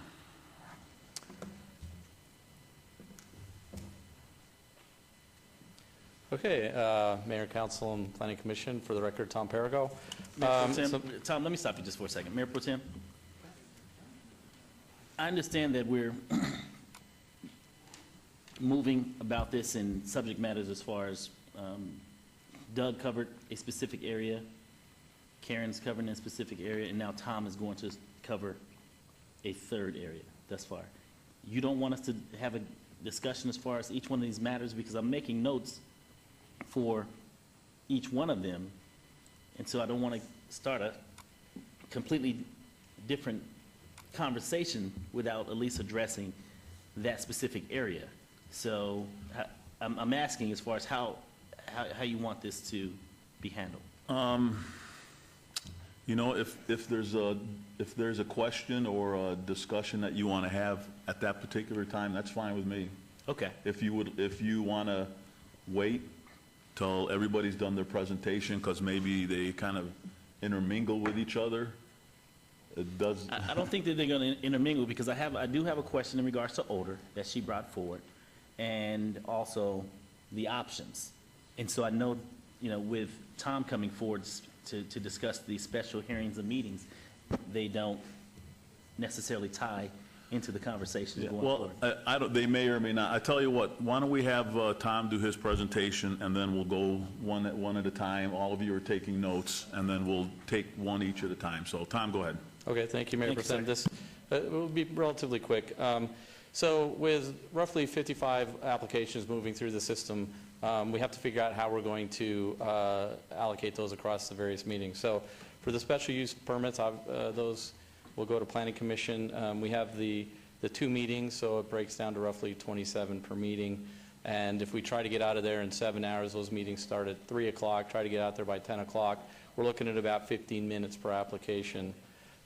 Okay, Mayor, Council, and Planning Commission, for the record, Tom Perigo. Mayor Pro Tem, Tom, let me stop you just for a second. Mayor Pro Tem, I understand that we're moving about this in subject matters as far as Doug covered a specific area, Karen's covering a specific area, and now Tom is going to cover a third area thus far. You don't want us to have a discussion as far as each one of these matters, because I'm making notes for each one of them, and so I don't want to start a completely different conversation without at least addressing that specific area. So I'm asking as far as how you want this to be handled. You know, if there's a question or a discussion that you want to have at that particular time, that's fine with me. Okay. If you want to wait till everybody's done their presentation, because maybe they kind of intermingle with each other, it does. I don't think that they're going to intermingle, because I do have a question in regards to odor that she brought forward, and also the options. And so I know, you know, with Tom coming forward to discuss these special hearings and meetings, they don't necessarily tie into the conversation going forward. Well, they may or may not. I tell you what, why don't we have Tom do his presentation, and then we'll go one at a time. All of you are taking notes, and then we'll take one each at a time. So, Tom, go ahead. Okay, thank you, Mayor Pro Tem. This will be relatively quick. So with roughly 55 applications moving through the system, we have to figure out how we're going to allocate those across the various meetings. So for the special use permits, those will go to Planning Commission. We have the 2 meetings, so it breaks down to roughly 27 per meeting. And if we try to get out of there in 7 hours, those meetings start at 3 o'clock, try to get out there by 10 o'clock. We're looking at about 15 minutes per application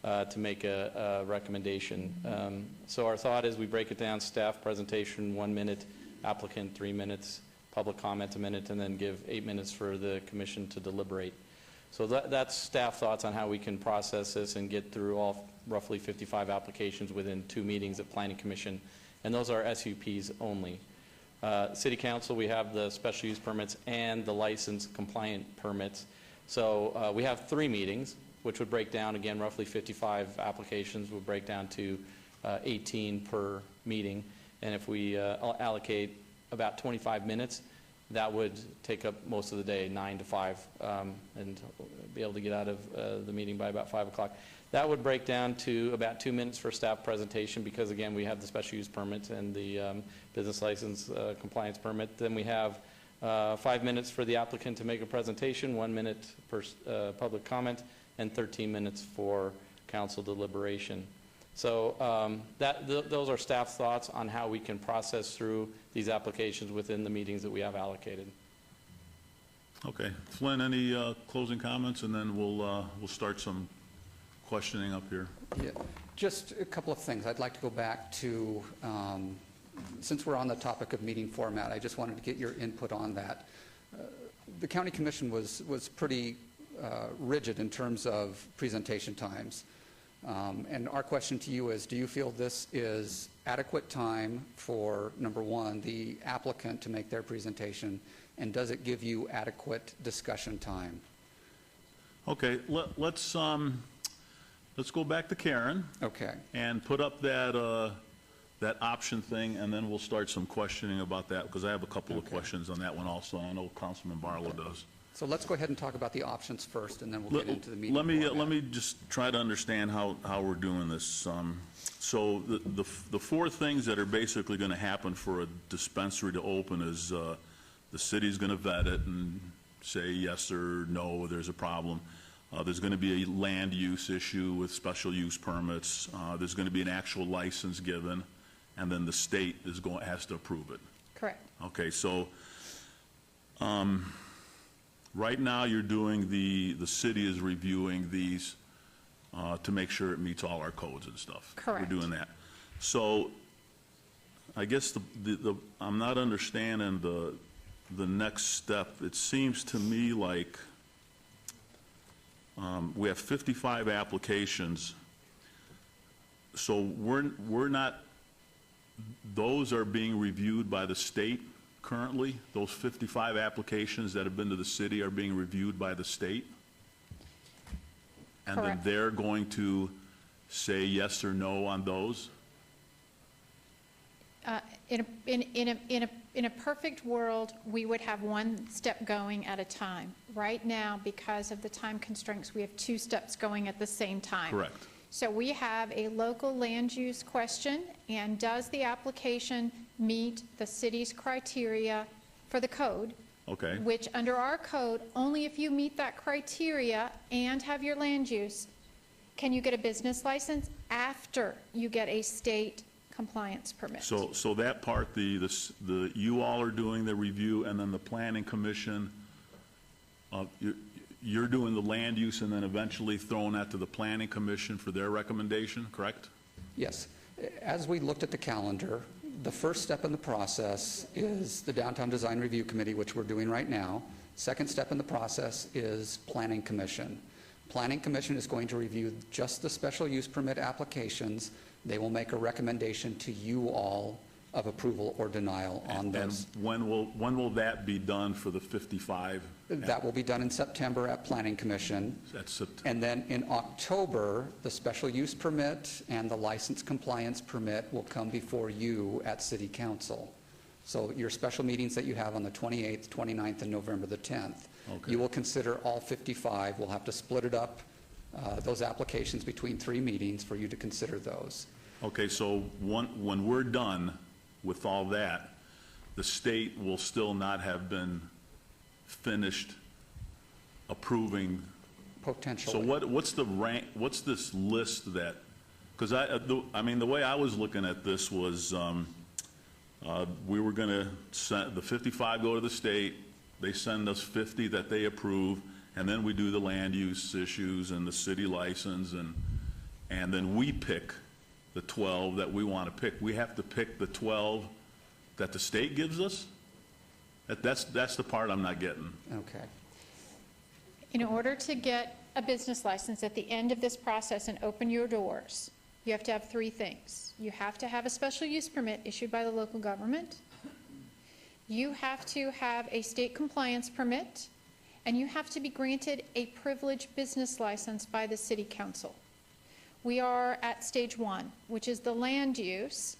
to make a recommendation. So our thought is we break it down: staff presentation 1 minute, applicant 3 minutes, public comment 1 minute, and then give 8 minutes for the commission to deliberate. So that's staff thoughts on how we can process this and get through all roughly 55 applications within 2 meetings at Planning Commission, and those are SUPs only. City Council, we have the special use permits and the license compliant permits. So we have 3 meetings, which would break down, again, roughly 55 applications would break down to 18 per meeting. And if we allocate about 25 minutes, that would take up most of the day, 9 to 5, and be able to get out of the meeting by about 5 o'clock. That would break down to about 2 minutes for staff presentation, because again, we have the special use permit and the business license compliance permit. Then we have 5 minutes for the applicant to make a presentation, 1 minute per public comment, and 13 minutes for council deliberation. So those are staff thoughts on how we can process through these applications within the meetings that we have allocated. Okay. Flynn, any closing comments, and then we'll start some questioning up here. Yeah, just a couple of things. I'd like to go back to, since we're on the topic of meeting format, I just wanted to get your input on that. The County Commission was pretty rigid in terms of presentation times. And our question to you is, do you feel this is adequate time for, number one, the applicant to make their presentation, and does it give you adequate discussion time? Okay, let's go back to Karen. Okay. And put up that option thing, and then we'll start some questioning about that, because I have a couple of questions on that one also. I know Councilman Barlow does. So let's go ahead and talk about the options first, and then we'll get into the meeting. Let me just try to understand how we're doing this. So the 4 things that are basically going to happen for a dispensary to open is the city's going to vet it and say yes or no, there's a problem. There's going to be a land use issue with special use permits. There's going to be an actual license given, and then the state has to approve it. Correct. Okay, so right now you're doing the city is reviewing these to make sure it meets all our codes and stuff. Correct. We're doing that. So I guess I'm not understanding the next step? It seems to me like we have 55 applications, so we're not, those are being reviewed by the state currently? Those 55 applications that have been to the city are being reviewed by the state? And then Correct. they're going to say yes or no on those? In a perfect world, we would have one step going at a time. Right now, because of the time constraints, we have two steps going at the same time. Correct. So we have a local land use question, and does the application meet the city's criteria for the code? Okay. Which, under our code, only if you meet that criteria and have your land use, can you get a business license after you get a state compliance permit. So that part, you all are doing the review, and then the planning commission, you're doing the land use and then eventually throwing that to the planning commission for their recommendation, correct? Yes. As we looked at the calendar, the first step in the process is the Downtown Design Review Committee, which we're doing right now. Second step in the process is Planning Commission. Planning Commission is going to review just the special use permit applications. They will make a recommendation to you all of approval or denial on those. And when will that be done for the 55? That will be done in September at Planning Commission. That's September. And then in October, the special use permit and the license compliance permit will come before you at City Council. So your special meetings that you have on the 28th, 29th, and November the 10th, you will consider all 55. We'll have to split it up, those applications between 3 meetings for you to consider those. Okay, so when we're done with all that, the state will still not have been finished approving. Potentially. So what's the rank, what's this list that, because I mean, the way I was looking at this was we were going to send the 55 go to the state, they send us 50 that they approve, and then we do the land use issues and the city license, and then we pick the 12 that we want to pick. We have to pick the 12 that the state gives us? That's the part I'm not getting. Okay. In order to get a business license at the end of this process and open your doors, you have to have 3 things. You have to have a special use permit issued by the local government. You have to have a state compliance permit, and you have to be granted a privileged business license by the city council. We are at stage 1, which is the land use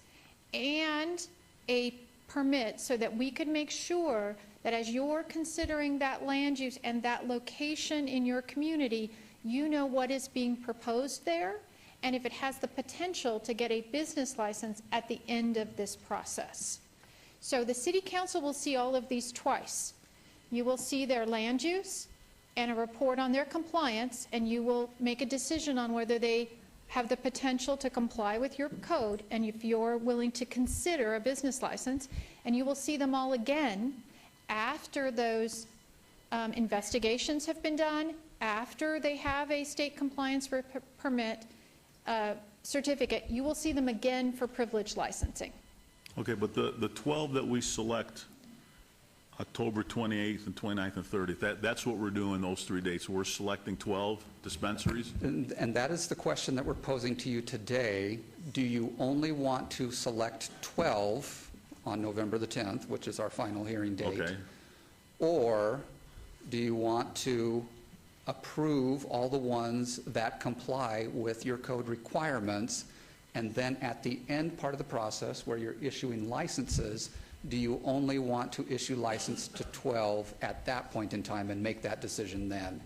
and a permit, so that we could make sure that as you're considering that land use and that location in your community, you know what is being proposed there, and if it has the potential to get a business license at the end of this process. So the city council will see all of these twice. You will see their land use and a report on their compliance, and you will make a decision on whether they have the potential to comply with your code, and if you're willing to consider a business license. And you will see them all again after those investigations have been done, after they have a state compliance permit certificate. You will see them again for privilege licensing. Okay, but the 12 that we select, October 28th and 29th and 30th, that's what we're doing those 3 dates. We're selecting 12 dispensaries? And that is the question that we're posing to you today. Do you only want to select 12 on November the 10th, which is our final hearing date? Okay. Or do you want to approve all the ones that comply with your code requirements, and then at the end part of the process where you're issuing licenses, do you only want to issue license to 12 at that point in time and make that decision then?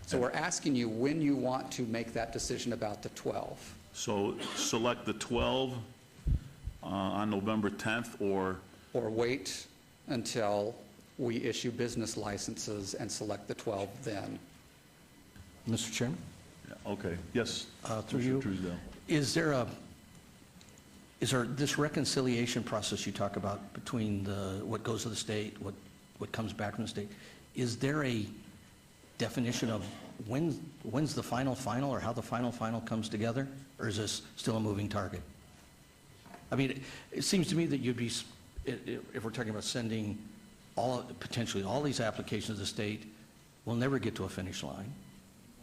So we're asking you when you want to make that decision about the 12. So select the 12 on November 10th, or wait until we issue business licenses and select the 12 then. Mr. Chairman? Yeah, okay, yes. Through you. Truesdale. Is there this reconciliation process you talk about between what goes to the state, what comes back from the state, is there a definition of when's the final, or how the final comes together? Or is this still a moving target? I mean, it seems to me that you'd be, if we're talking about sending potentially all these applications of the state will never get to a finish line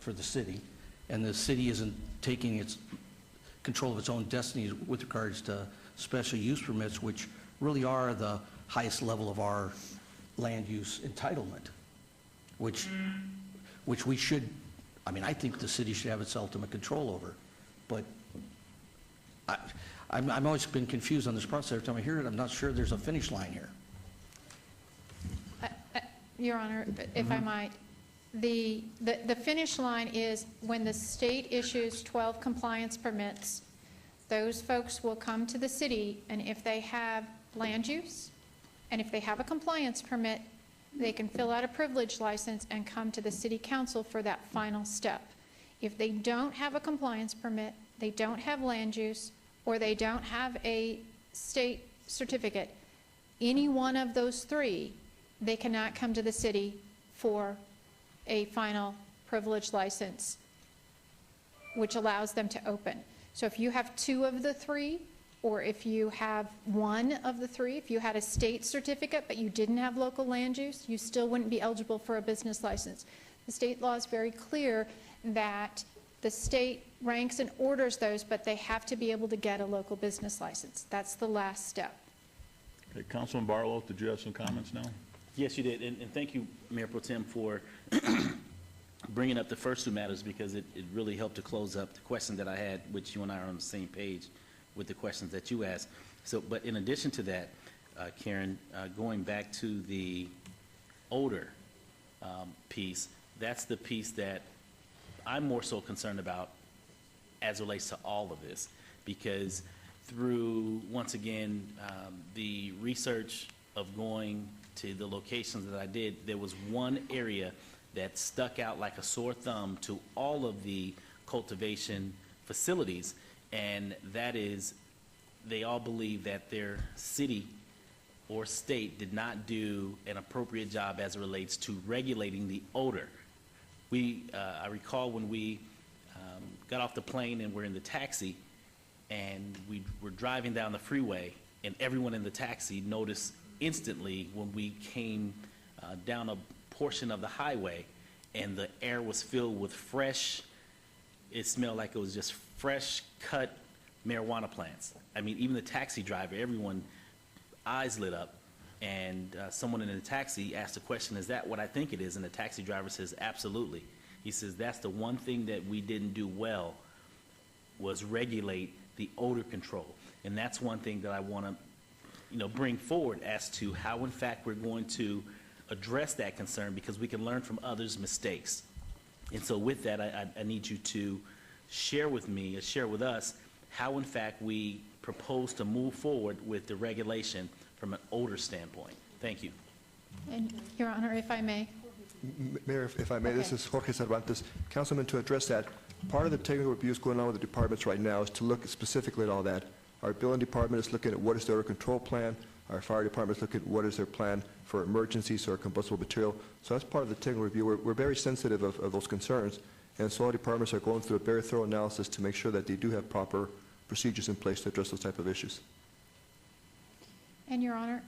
for the city, and the city isn't taking its control of its own destiny with regards to special use permits, which really are the highest level of our land use entitlement, which we should, I mean, I think the city should have its ultimate control over. But I'm always been confused on this process. Every time I hear it, I'm not sure there's a finish line here. Your Honor, if I might, the finish line is when the state issues 12 compliance permits, those folks will come to the city, and if they have land use, and if they have a compliance permit, they can fill out a privilege license and come to the city council for that final step. If they don't have a compliance permit, they don't have land use, or they don't have a state certificate, any one of those three, they cannot come to the city for a final privilege license, which allows them to open. So if you have two of the three, or if you have one of the three, if you had a state certificate but you didn't have local land use, you still wouldn't be eligible for a business license. The state law is very clear that the state ranks and orders those, but they have to be able to get a local business license. That's the last step. Okay, Councilman Barlow, did you have some comments now? Yes, you did, and thank you, Mayor Pro Tem, for bringing up the first two matters, because it really helped to close up the question that I had, which you and I are on the same page with the questions that you asked. So, but in addition to that, Karen, going back to the odor piece, that's the piece that I'm more so concerned about as it relates to all of this, because through, once again, the research of going to the locations that I did, there was one area that stuck out like a sore thumb to all of the cultivation facilities, and that is they all believe that their city or state did not do an appropriate job as it relates to regulating the odor. I recall when we got off the plane and we're in the taxi, and we were driving down the freeway, and everyone in the taxi noticed instantly when we came down a portion of the highway, and the air was filled with fresh, it smelled like it was just fresh cut marijuana plants. I mean, even the taxi driver, everyone, eyes lit up, and someone in the taxi asked a question, is that what I think it is? And the taxi driver says, absolutely. He says, that's the one thing that we didn't do well, was regulate the odor control. And that's one thing that I want to bring forward as to how, in fact, we're going to address that concern, because we can learn from others' mistakes. And so with that, I need you to share with me, share with us, how, in fact, we propose to move forward with the regulation from an odor standpoint. Thank you. And, Your Honor, if I may. Mayor, if I may, Okay. This is Jorge Cervantes. Councilman, to address that, part of the technical reviews going on with the departments right now is to look specifically at all that. Our building department is looking at what is their control plan. Our fire department is looking at what is their plan for emergencies or combustible material. So that's part of the technical review. We're very sensitive of those concerns, and so all departments are going through a very thorough analysis to make sure that they do have proper procedures in place to address those type of issues. And Your Honor,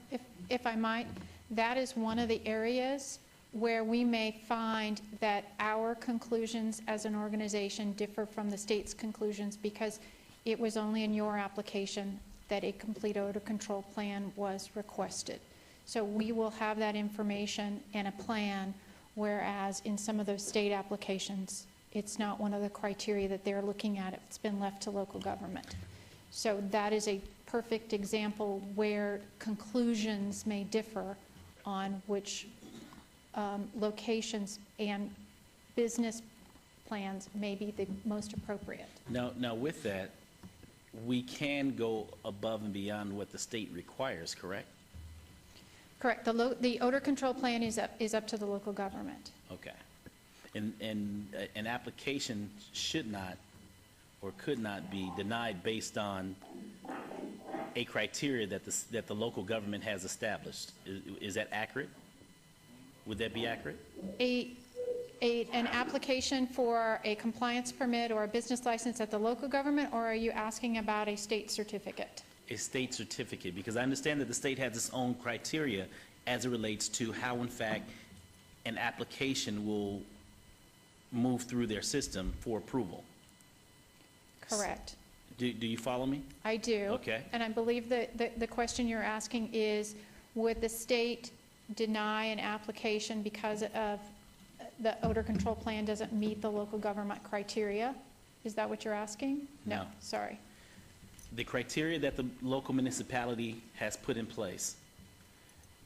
if I might, that is one of the areas where we may find that our conclusions as an organization differ from the state's conclusions, because it was only in your application that a complete odor control plan was requested. So we will have that information and a plan, whereas in some of those state applications, it's not one of the criteria that they're looking at. It's been left to local government. So that is a perfect example where conclusions may differ on which locations and business plans may be the most appropriate. Now with that, we can go above and beyond what the state requires, correct? Correct. The odor control plan is up to the local government. Okay. And an application should not or could not be denied based on a criteria that the local government has established. Is that accurate? Would that be accurate? An application for a compliance permit or a business license at the local government, or are you asking about a state certificate? A state certificate, because I understand that the state has its own criteria as it relates to how, in fact, an application will move through their system for approval. Correct. Do you follow me? I do. Okay. And I believe that the question you're asking is, would the state deny an application because of the odor control plan doesn't meet the local government criteria? Is that what you're asking? No. Sorry. The criteria that the local municipality has put in place,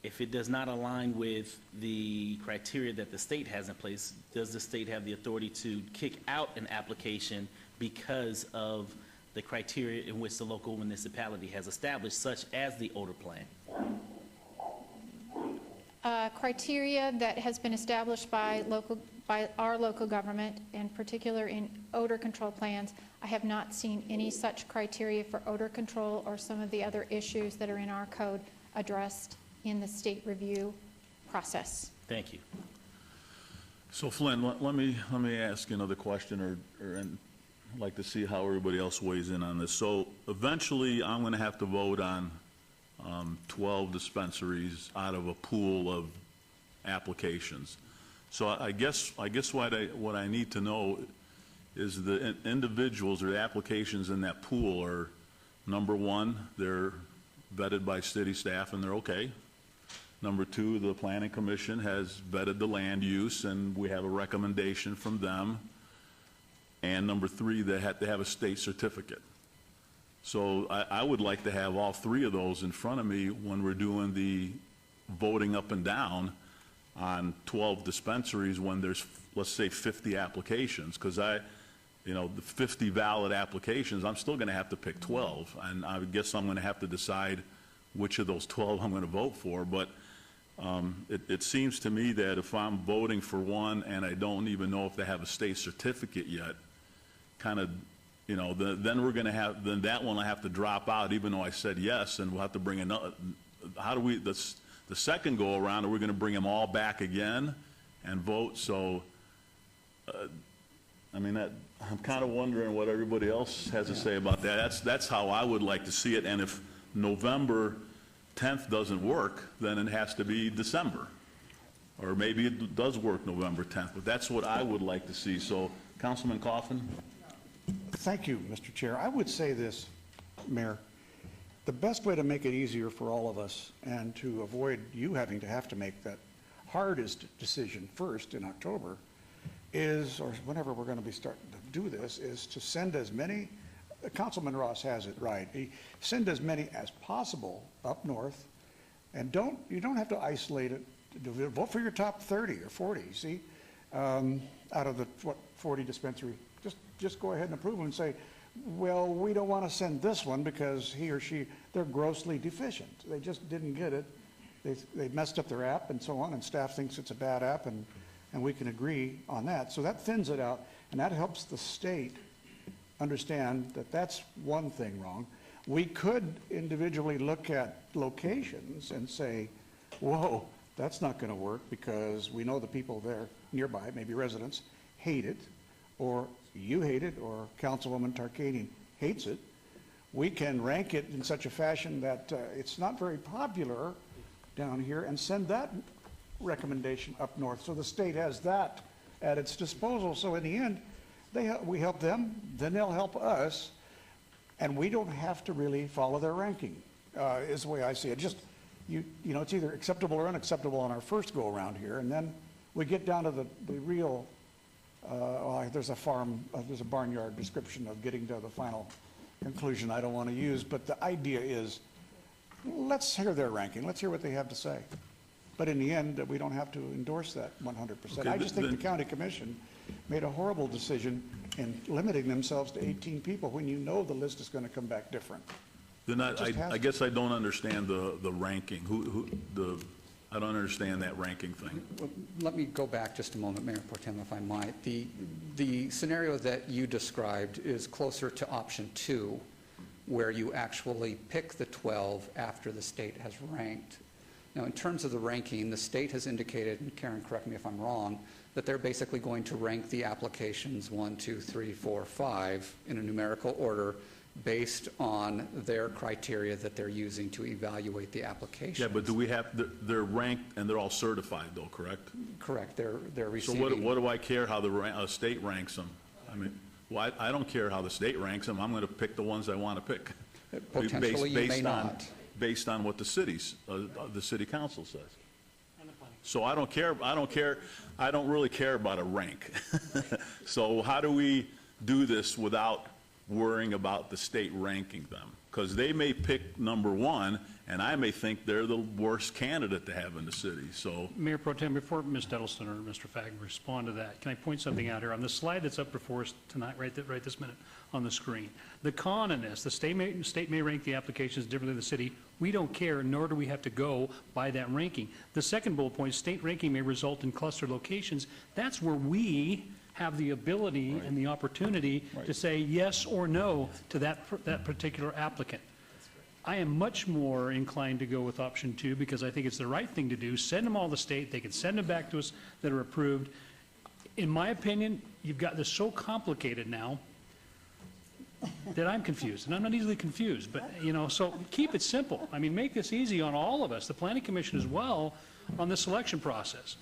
if it does not align with the criteria that the state has in place, does the state have the authority to kick out an application because of the criteria in which the local municipality has established, such as the odor plan? Criteria that has been established by our local government, in particular in odor control plans. I have not seen any such criteria for odor control or some of the other issues that are in our code addressed in the state review process. Thank you. So Flynn, let me ask you another question, and I'd like to see how everybody else weighs in on this. So eventually, I'm going to have to vote on 12 dispensaries out of a pool of applications. So I guess what I need to know is the individuals or the applications in that pool are, number one, they're vetted by city staff and they're okay. Number two, the Planning Commission has vetted the land use and we have a recommendation from them. And number three, they have to have a state certificate. So I would like to have all three of those in front of me when we're doing the voting up and down on 12 dispensaries when there's, let's say, 50 applications, because the 50 valid applications, I'm still going to have to pick 12, and I guess I'm going to have to decide which of those 12 I'm going to vote for. But it seems to me that if I'm voting for one and I don't even know if they have a state certificate yet, kind of, then we're going to have, then that one I have to drop out, even though I said yes, and we'll have to bring another. How do we, the second go around, are we going to bring them all back again and vote? So, I'm kind of wondering what everybody else has to say about that. That's how I would like to see it. And if November 10th doesn't work, then it has to be December. Or maybe it does work November 10th, but that's what I would like to see. So, Councilman Coffin? Thank you, Mr. Chair. I would say this, Mayor. The best way to make it easier for all of us and to avoid you having to make that hardest decision first in October is, or whenever we're going to be starting to do this, is to send as many, Councilman Ross has it right, send as many as possible up north, and you don't have to isolate it. Vote for your top 30 or 40, see, out of the, 40 dispensary. Just go ahead and approve them and say, well, we don't want to send this one because he or she, they're grossly deficient. They just didn't get it. They messed up their app and so on, and staff thinks it's a bad app, and we can agree on that. So that thins it out, and that helps the state understand that that's one thing wrong. We could individually look at locations and say, whoa, that's not going to work because we know the people there nearby, maybe residents, hate it, or you hate it, or Councilwoman Tarkanian hates it. We can rank it in such a fashion that it's not very popular down here and send that recommendation up north. So the state has that at its disposal. So in the end, we help them, then they'll help us, and we don't have to really follow their ranking, is the way I see it. Just, it's either acceptable or unacceptable on our first go around here, and then we get down to the real, there's a barnyard description of getting to the final conclusion I don't want to use, but the idea is, let's hear their ranking, let's hear what they have to say. But in the end, we don't have to endorse that 100%. Okay, I just think the county commission made a horrible decision in limiting themselves to 18 people when you know the list is going to come back different. Then I guess I don't understand the ranking. I don't understand that ranking thing. Well, let me go back just a moment, Mayor Pro Tem, if I might. The scenario that you described is closer to option 2, where you actually pick the 12 after the state has ranked. Now, in terms of the ranking, the state has indicated, and Karen, correct me if I'm wrong, that they're basically going to rank the applications 1, 2, 3, 4, 5 in a numerical order based on their criteria that they're using to evaluate the application. Yeah, but do we have, they're ranked and they're all certified though, correct? Correct. They're So receiving. what do I care how the state ranks them? I mean, well, I don't care how the state ranks them. I'm going to pick the ones I want to pick. Potentially, you may Based on- not. Based on what the city council says. So I don't really care about a rank. So how do we do this without worrying about the state ranking them? Because they may pick number one, and I may think they're the worst candidate to have in the city, so. Mayor Pro Tem, before Ms. Dettelson or Mr. Fagg respond to that, can I point something out here? On the slide that's up before us tonight, right this minute on the screen, the con in this, the state may rank the applications differently than the city. We don't care, nor do we have to go by that ranking. The second bullet point, state ranking may result in cluster locations. That's where we have the ability and the opportunity to say yes or no to that particular applicant. I am much more inclined to go with option 2 because I think it's the right thing to do. Send them all to state. They can send them back to us that are approved. In my opinion, you've got this so complicated now that I'm confused, and I'm not easily confused, but, so keep it simple. I mean, make this easy on all of us, the Planning Commission as well, on the selection process.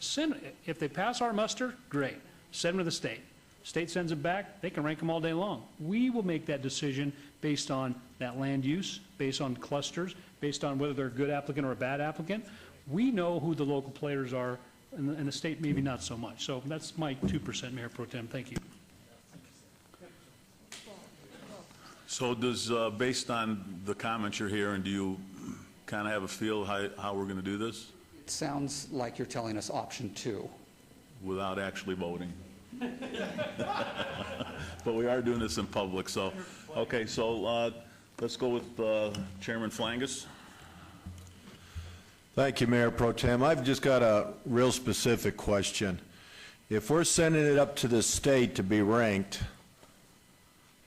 If they pass our muster, great. Send them to the state. State sends them back, they can rank them all day long. We will make that decision based on that land use, based on clusters, based on whether they're a good applicant or a bad applicant. We know who the local players are, and the state maybe not so much. So that's my 2%, Mayor Pro Tem. Thank you. So does, based on the comments you're hearing, do you kind of have a feel how we're going to do this It sounds like you're telling us option 2. without actually voting? But we are doing this in public, so, okay, so let's go with Chairman Flangus. Thank you, Mayor Pro Tem. I've just got a real specific question. If we're sending it up to the state to be ranked,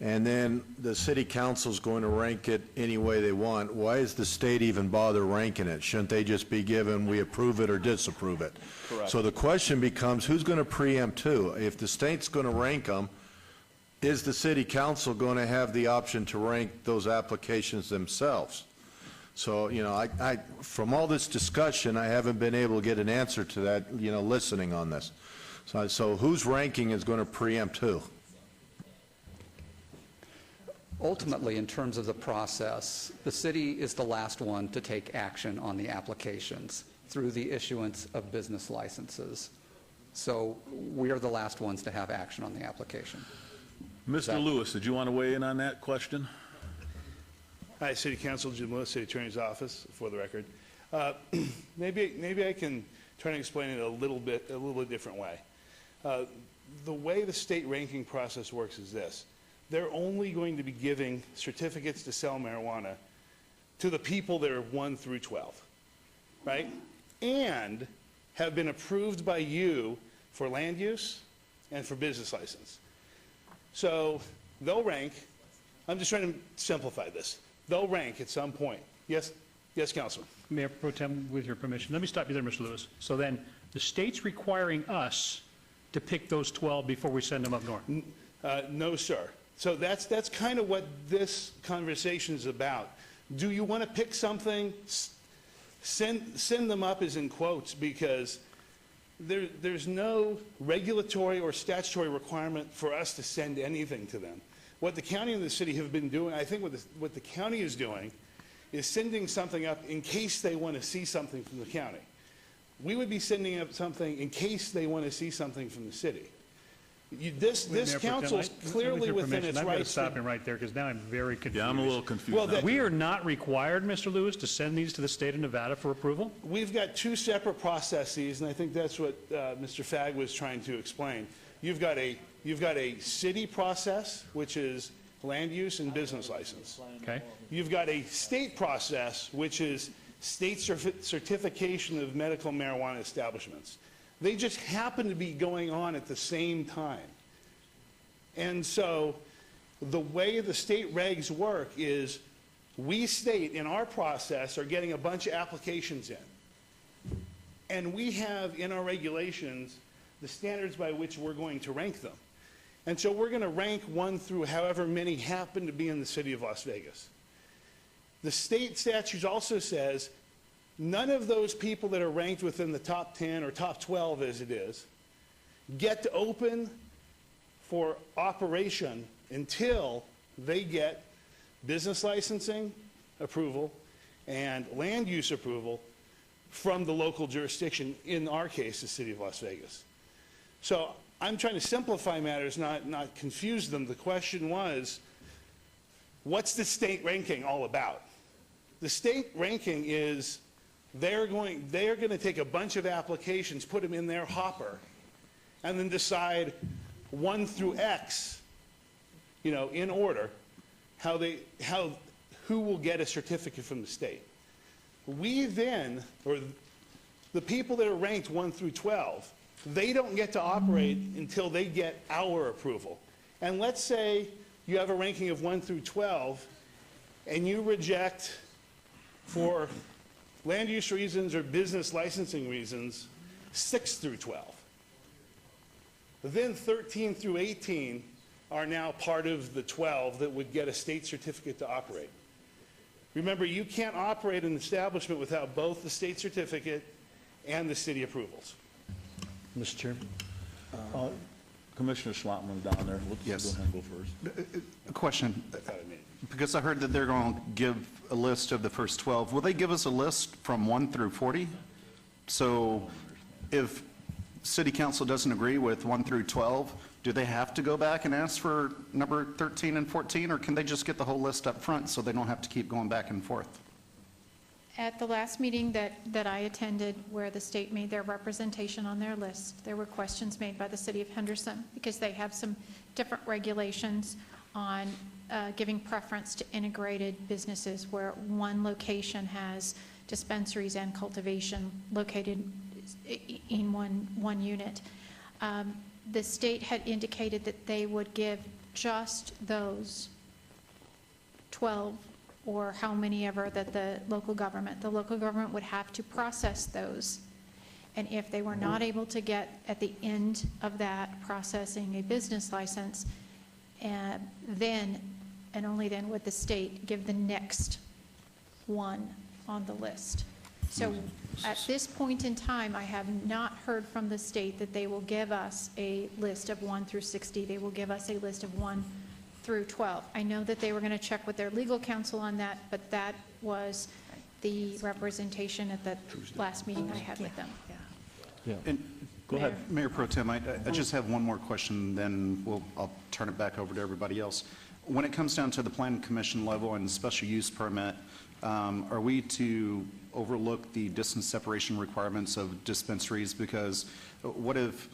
and then the city council's going to rank it any way they want, why is the state even bother ranking it? Shouldn't they just be given, we approve it or disapprove it? Correct. So the question becomes, who's going to preempt who? If the state's going to rank them, is the city council going to have the option to rank those applications themselves? So, from all this discussion, I haven't been able to get an answer to that, listening on this. So whose ranking is going to preempt who? Ultimately, in terms of the process, the city is the last one to take action on the applications through the issuance of business licenses. So we are the last ones to have action on the application. Mr. Lewis, did you want to weigh in on that question? Hi, City Council, Jim Lewis, City Attorney's Office, for the record. Maybe I can try to explain it a little bit different way. The way the state ranking process works is this. They're only going to be giving certificates to sell marijuana to the people that are 1 through 12, right? And have been approved by you for land use and for business license. So they'll rank, I'm just trying to simplify this. They'll rank at some point. Yes, Councilman. Mayor Pro Tem, with your permission, let me stop you there, Mr. Lewis. So then, the state's requiring us to pick those 12 before we send them up north? No, sir. So that's kind of what this conversation is about. Do you want to pick something? Send them up as in quotes, because there's no regulatory or statutory requirement for us to send anything to them. What the county and the city have been doing, I think what the county is doing is sending something up in case they want to see something from the county. We would be sending up something in case they want to see something from the city. This council is clearly within its I've got to rights. stop him right there, because now I'm very confused. Yeah, I'm a little confused. Well, We are not required, Mr. Lewis, to send these to the state of Nevada for approval? We've got 2 separate processes, and I think that's what Mr. Fagg was trying to explain. You've got a city process, which is land use and business license. Okay. You've got a state process, which is state certification of medical marijuana establishments. They just happen to be going on at the same time. And so the way the state regs work is we state in our process are getting a bunch of applications in. And we have in our regulations the standards by which we're going to rank them. And so we're going to rank 1 through however many happen to be in the city of Las Vegas. The state statute also says none of those people that are ranked within the top 10 or top 12 as it is get to open for operation until they get business licensing approval and land use approval from the local jurisdiction, in our case, the city of Las Vegas. So I'm trying to simplify matters, not confuse them. The question was, what's the state ranking all about? The state ranking is they're going to take a bunch of applications, put them in their hopper, and then decide 1 through X, in order, who will get a certificate from the state. We then, or the people that are ranked 1 through 12, they don't get to operate until they get our approval. And let's say you have a ranking of 1 through 12, and you reject, for land use reasons or business licensing reasons, 6 through 12. Then 13 through 18 are now part of the 12 that would get a state certificate to operate. Remember, you can't operate an establishment without both the state certificate and the city approvals. Mr. Chairman? Commissioner Schlottman down there. Let's go ahead and go first. A question, because I heard that they're going to give a list of the first 12. Will they give us a list from 1 through 40? So if city council doesn't agree with 1 through 12, do they have to go back and ask for number 13 and 14, or can they just get the whole list up front so they don't have to keep going back and forth? At the last meeting that I attended, where the state made their representation on their list, there were questions made by the city of Henderson, because they have some different regulations on giving preference to integrated businesses, where one location has dispensaries and cultivation located in one unit. The state had indicated that they would give just those 12, or how many ever that the local government would have to process those. And if they were not able to get at the end of that processing a business license, then and only then would the state give the next one on the list. So at this point in time, I have not heard from the state that they will give us a list of 1 through 60. They will give us a list of 1 through 12. I know that they were going to check with their legal counsel on that, but that was the representation at the last meeting I had with them. And go ahead, Mayor Pro Tem. I just have one more question, then I'll turn it back over to everybody else. When it comes down to the Planning Commission level and special use permit, are we to overlook the distance separation requirements of dispensaries? Because what if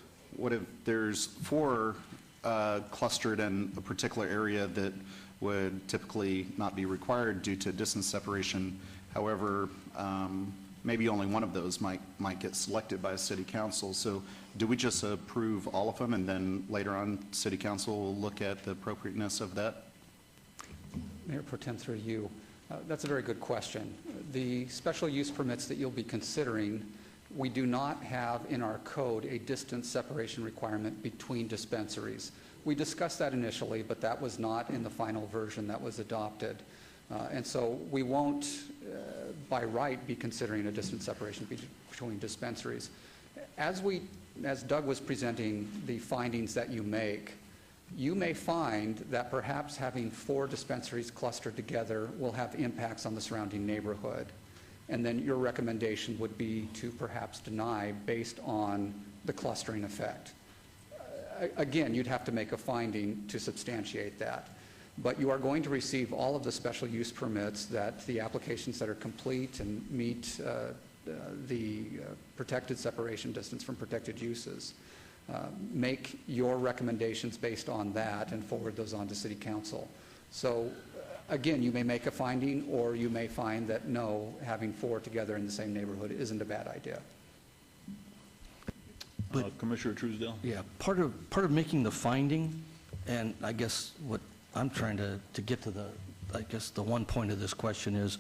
there's 4 clustered in a particular area that would typically not be required due to distance separation? However, maybe only one of those might get selected by a city council. So do we just approve all of them, and then later on city council will look at the appropriateness of that? Mayor Pro Tem, through you. That's a very good question. The special use permits that you'll be considering, we do not have in our code a distance separation requirement between dispensaries. We discussed that initially, but that was not in the final version that was adopted. And so we won't, by right, be considering a distance separation between dispensaries. As Doug was presenting the findings that you make, you may find that perhaps having 4 dispensaries clustered together will have impacts on the surrounding neighborhood. And then your recommendation would be to perhaps deny based on the clustering effect. Again, you'd have to make a finding to substantiate that. But you are going to receive all of the special use permits, that the applications that are complete and meet the protected separation distance from protected uses. Make your recommendations based on that and forward those on to City Council. So again, you may make a finding, or you may find that no, having 4 together in the same neighborhood isn't a bad idea. Commissioner Truesdale? Yeah, part of making the finding, and I guess what I'm trying to get to the one point of this question is,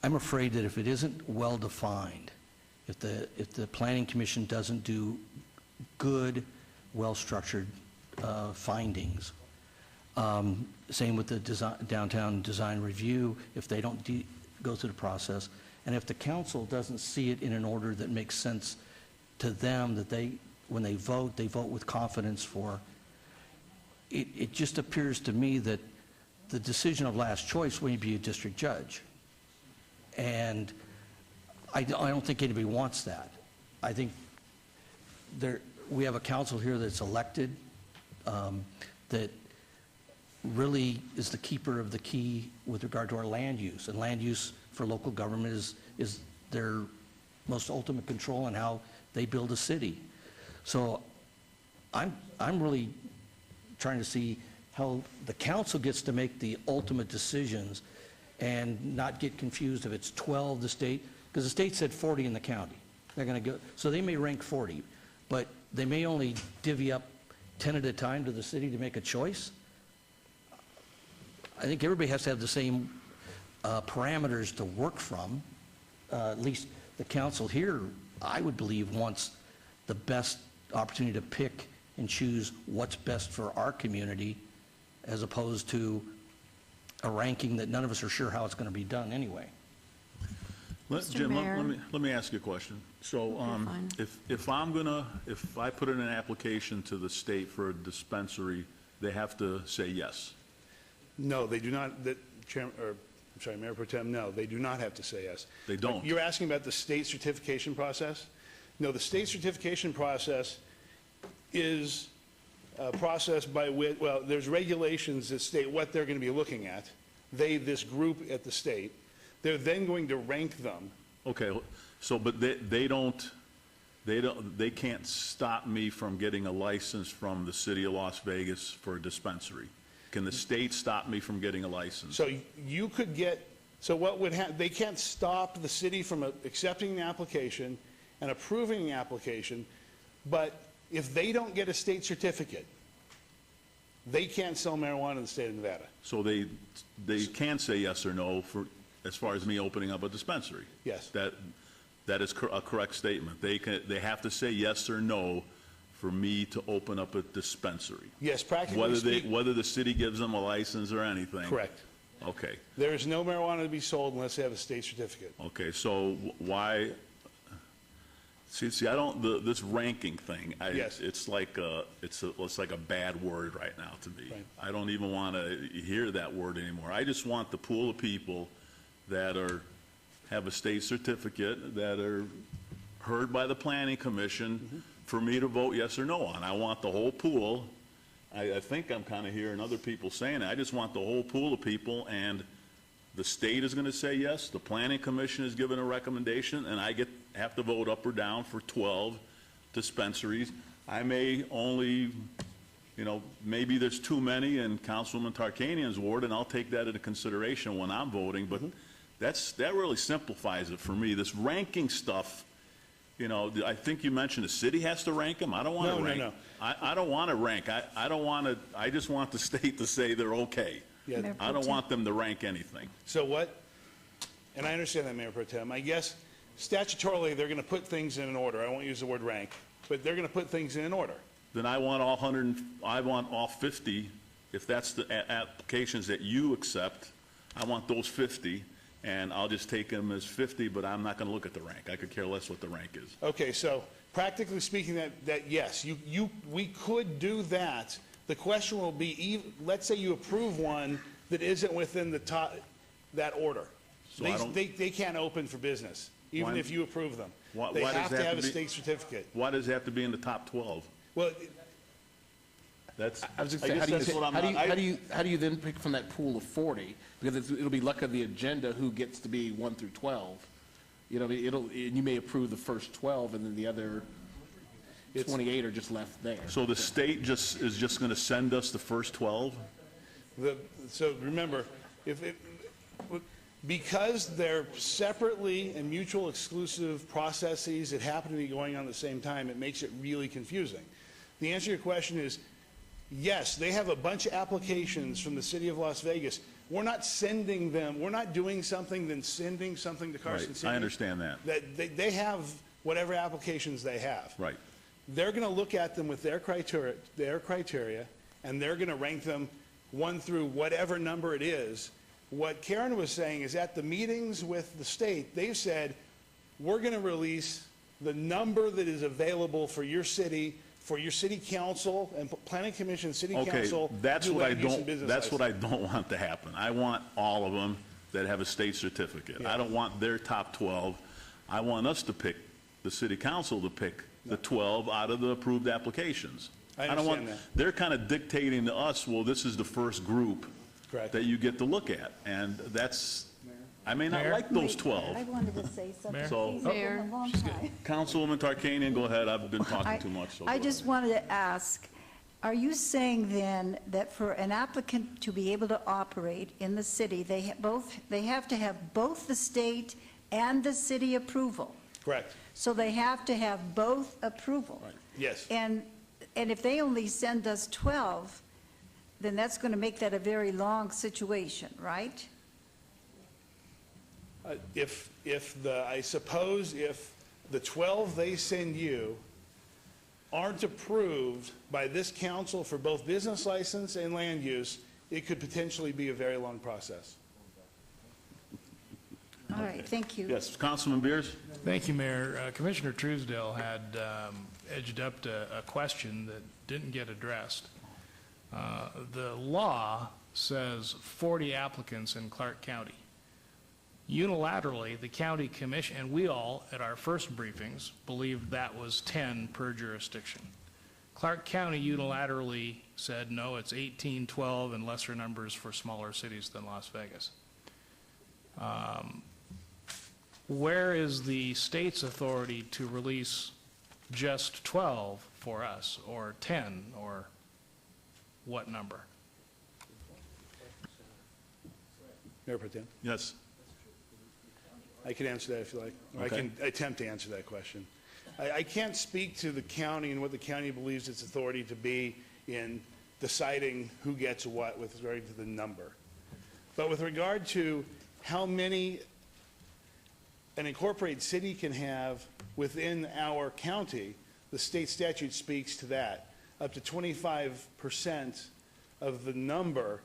I'm afraid that if it isn't well defined, if the Planning Commission doesn't do good, well-structured findings. Same with the downtown design review, if they don't go through the process. And if the council doesn't see it in an order that makes sense to them, that when they vote with confidence for, it just appears to me that the decision of last choice will be a district judge. And I don't think anybody wants that. I think we have a council here that's elected, that really is the keeper of the key with regard to our land use. And land use for local government is their most ultimate control on how they build a city. So I'm really trying to see how the council gets to make the ultimate decisions and not get confused if it's 12 the state, because the state said 40 in the county. They're going to go, so they may rank 40, but they may only divvy up 10 at a time to the city to make a choice. I think everybody has to have the same parameters to work from. At least the council here, I would believe, wants the best opportunity to pick and choose what's best for our community, as opposed to a ranking that none of us are sure how it's going to be done anyway. Jim, let me ask you a question. So if I put in an application to the state for a dispensary, they have to say yes? No, they do not. Mayor Pro Tem, no, they do not have to say yes. They don't? You're asking about the state certification process? No, the state certification process is a process by which, well, there's regulations that state what they're going to be looking at. This group at the state, they're then going to rank them. Okay, so, but they can't stop me from getting a license from the city of Las Vegas for a dispensary. Can the state stop me from getting a license? So you could get, so what would happen, they can't stop the city from accepting the application and approving the application, but if they don't get a state certificate, they can't sell marijuana in the state of Nevada. So they can say yes or no for, as far as me opening up a dispensary? Yes. That is a correct statement. They have to say yes or no for me to open up a dispensary? Yes, practically speaking. Whether the city gives them a license or anything? Correct. Okay. There is no marijuana to be sold unless they have a state certificate. Okay, so why, see, I don't, this ranking thing, Yes. it's like a bad word right now to me. Right. I don't even want to hear that word anymore. I just want the pool of people that have a state certificate, that are heard by the Planning Commission, for me to vote yes or no on. I want the whole pool. I think I'm kind of hearing other people saying it. I just want the whole pool of people, and the state is going to say yes, the Planning Commission is giving a recommendation, and I have to vote up or down for 12 dispensaries. I may only, maybe there's too many in Councilwoman Tarkanian's ward, and I'll take that into consideration when I'm voting, but that really simplifies it for me. This ranking stuff, I think you mentioned the city has to rank them. I don't want to rank. No. I don't want to rank. I just want the state to say they're okay. Yeah. I don't want them to rank anything. So what, and I understand that, Mayor Pro Tem, I guess statutorily they're going to put things in an order. I won't use the word rank, but they're going to put things in an order. Then I want all 50, if that's the applications that you accept, I want those 50. And I'll just take them as 50, but I'm not going to look at the rank. I could care less what the rank is. Okay, so practically speaking, that yes, we could do that. The question will be, let's say you approve one that isn't within the top, that order. So they can't open for business, even if you approve them. They have to have a state certificate. Why does it have to be in the top 12? Well, I was going to say, how do you then pick from that pool of 40? Because it'll be luck of the agenda who gets to be 1 through 12. You may approve the first 12, and then the other 28 are just left there. So the state is just going to send us the first 12? So remember, because they're separately and mutual exclusive processes that happen to be going on at the same time, it makes it really confusing. The answer to your question is, yes, they have a bunch of applications from the city of Las Vegas. We're not sending them, we're not doing something then sending something to Carson City. I understand that. They have whatever applications they have. Right. they're going to look at them with their criteria, and they're going to rank them 1 through whatever number it is. What Karen was saying is at the meetings with the state, they've said, we're going to release the number that is available for your city council and planning commission, city council. Okay, that's do what I land use and don't, business that's what I license. don't want to happen. I want all of them that have a state certificate. I don't want their top 12. I want us to pick, the city council to pick the 12 out of the approved applications. I don't want, understand they're kind of dictating to us, well, this is the first group Correct. that you get to look at. And that's, I may not like those 12. I wanted to say something. So- It's been a long time. Councilwoman Tarkanian, go ahead. I've been talking too much. So I go just ahead. wanted to ask, are you saying then that for an applicant to be able to operate in the city, they have to have both the state and the city approval? Correct. So they have to have both approval? Yes. And if they only send us 12, then that's going to make that a very long situation, right? I suppose if the 12 they send you aren't approved by this council for both business license and land use, it could potentially be a very long process. All right, thank you. Yes, Councilman Beers? Thank you, Mayor. Commissioner Truesdale had edged up to a question that didn't get addressed. The law says 40 applicants in Clark County. Unilaterally, the county commission, and we all, at our first briefings, believed that was 10 per jurisdiction. Clark County unilaterally said, no, it's 18, 12, and lesser numbers for smaller cities than Las Vegas. Where is the state's authority to release just 12 for us, or 10, or what number? Mayor Pro Tem? Yes. I can answer that if you like. Or Okay. I can attempt to answer that question. I can't speak to the county and what the county believes its authority to be in deciding who gets what with regard to the number. But with regard to how many an incorporated city can have within our county, the state statute speaks to that. Up to 25% of the number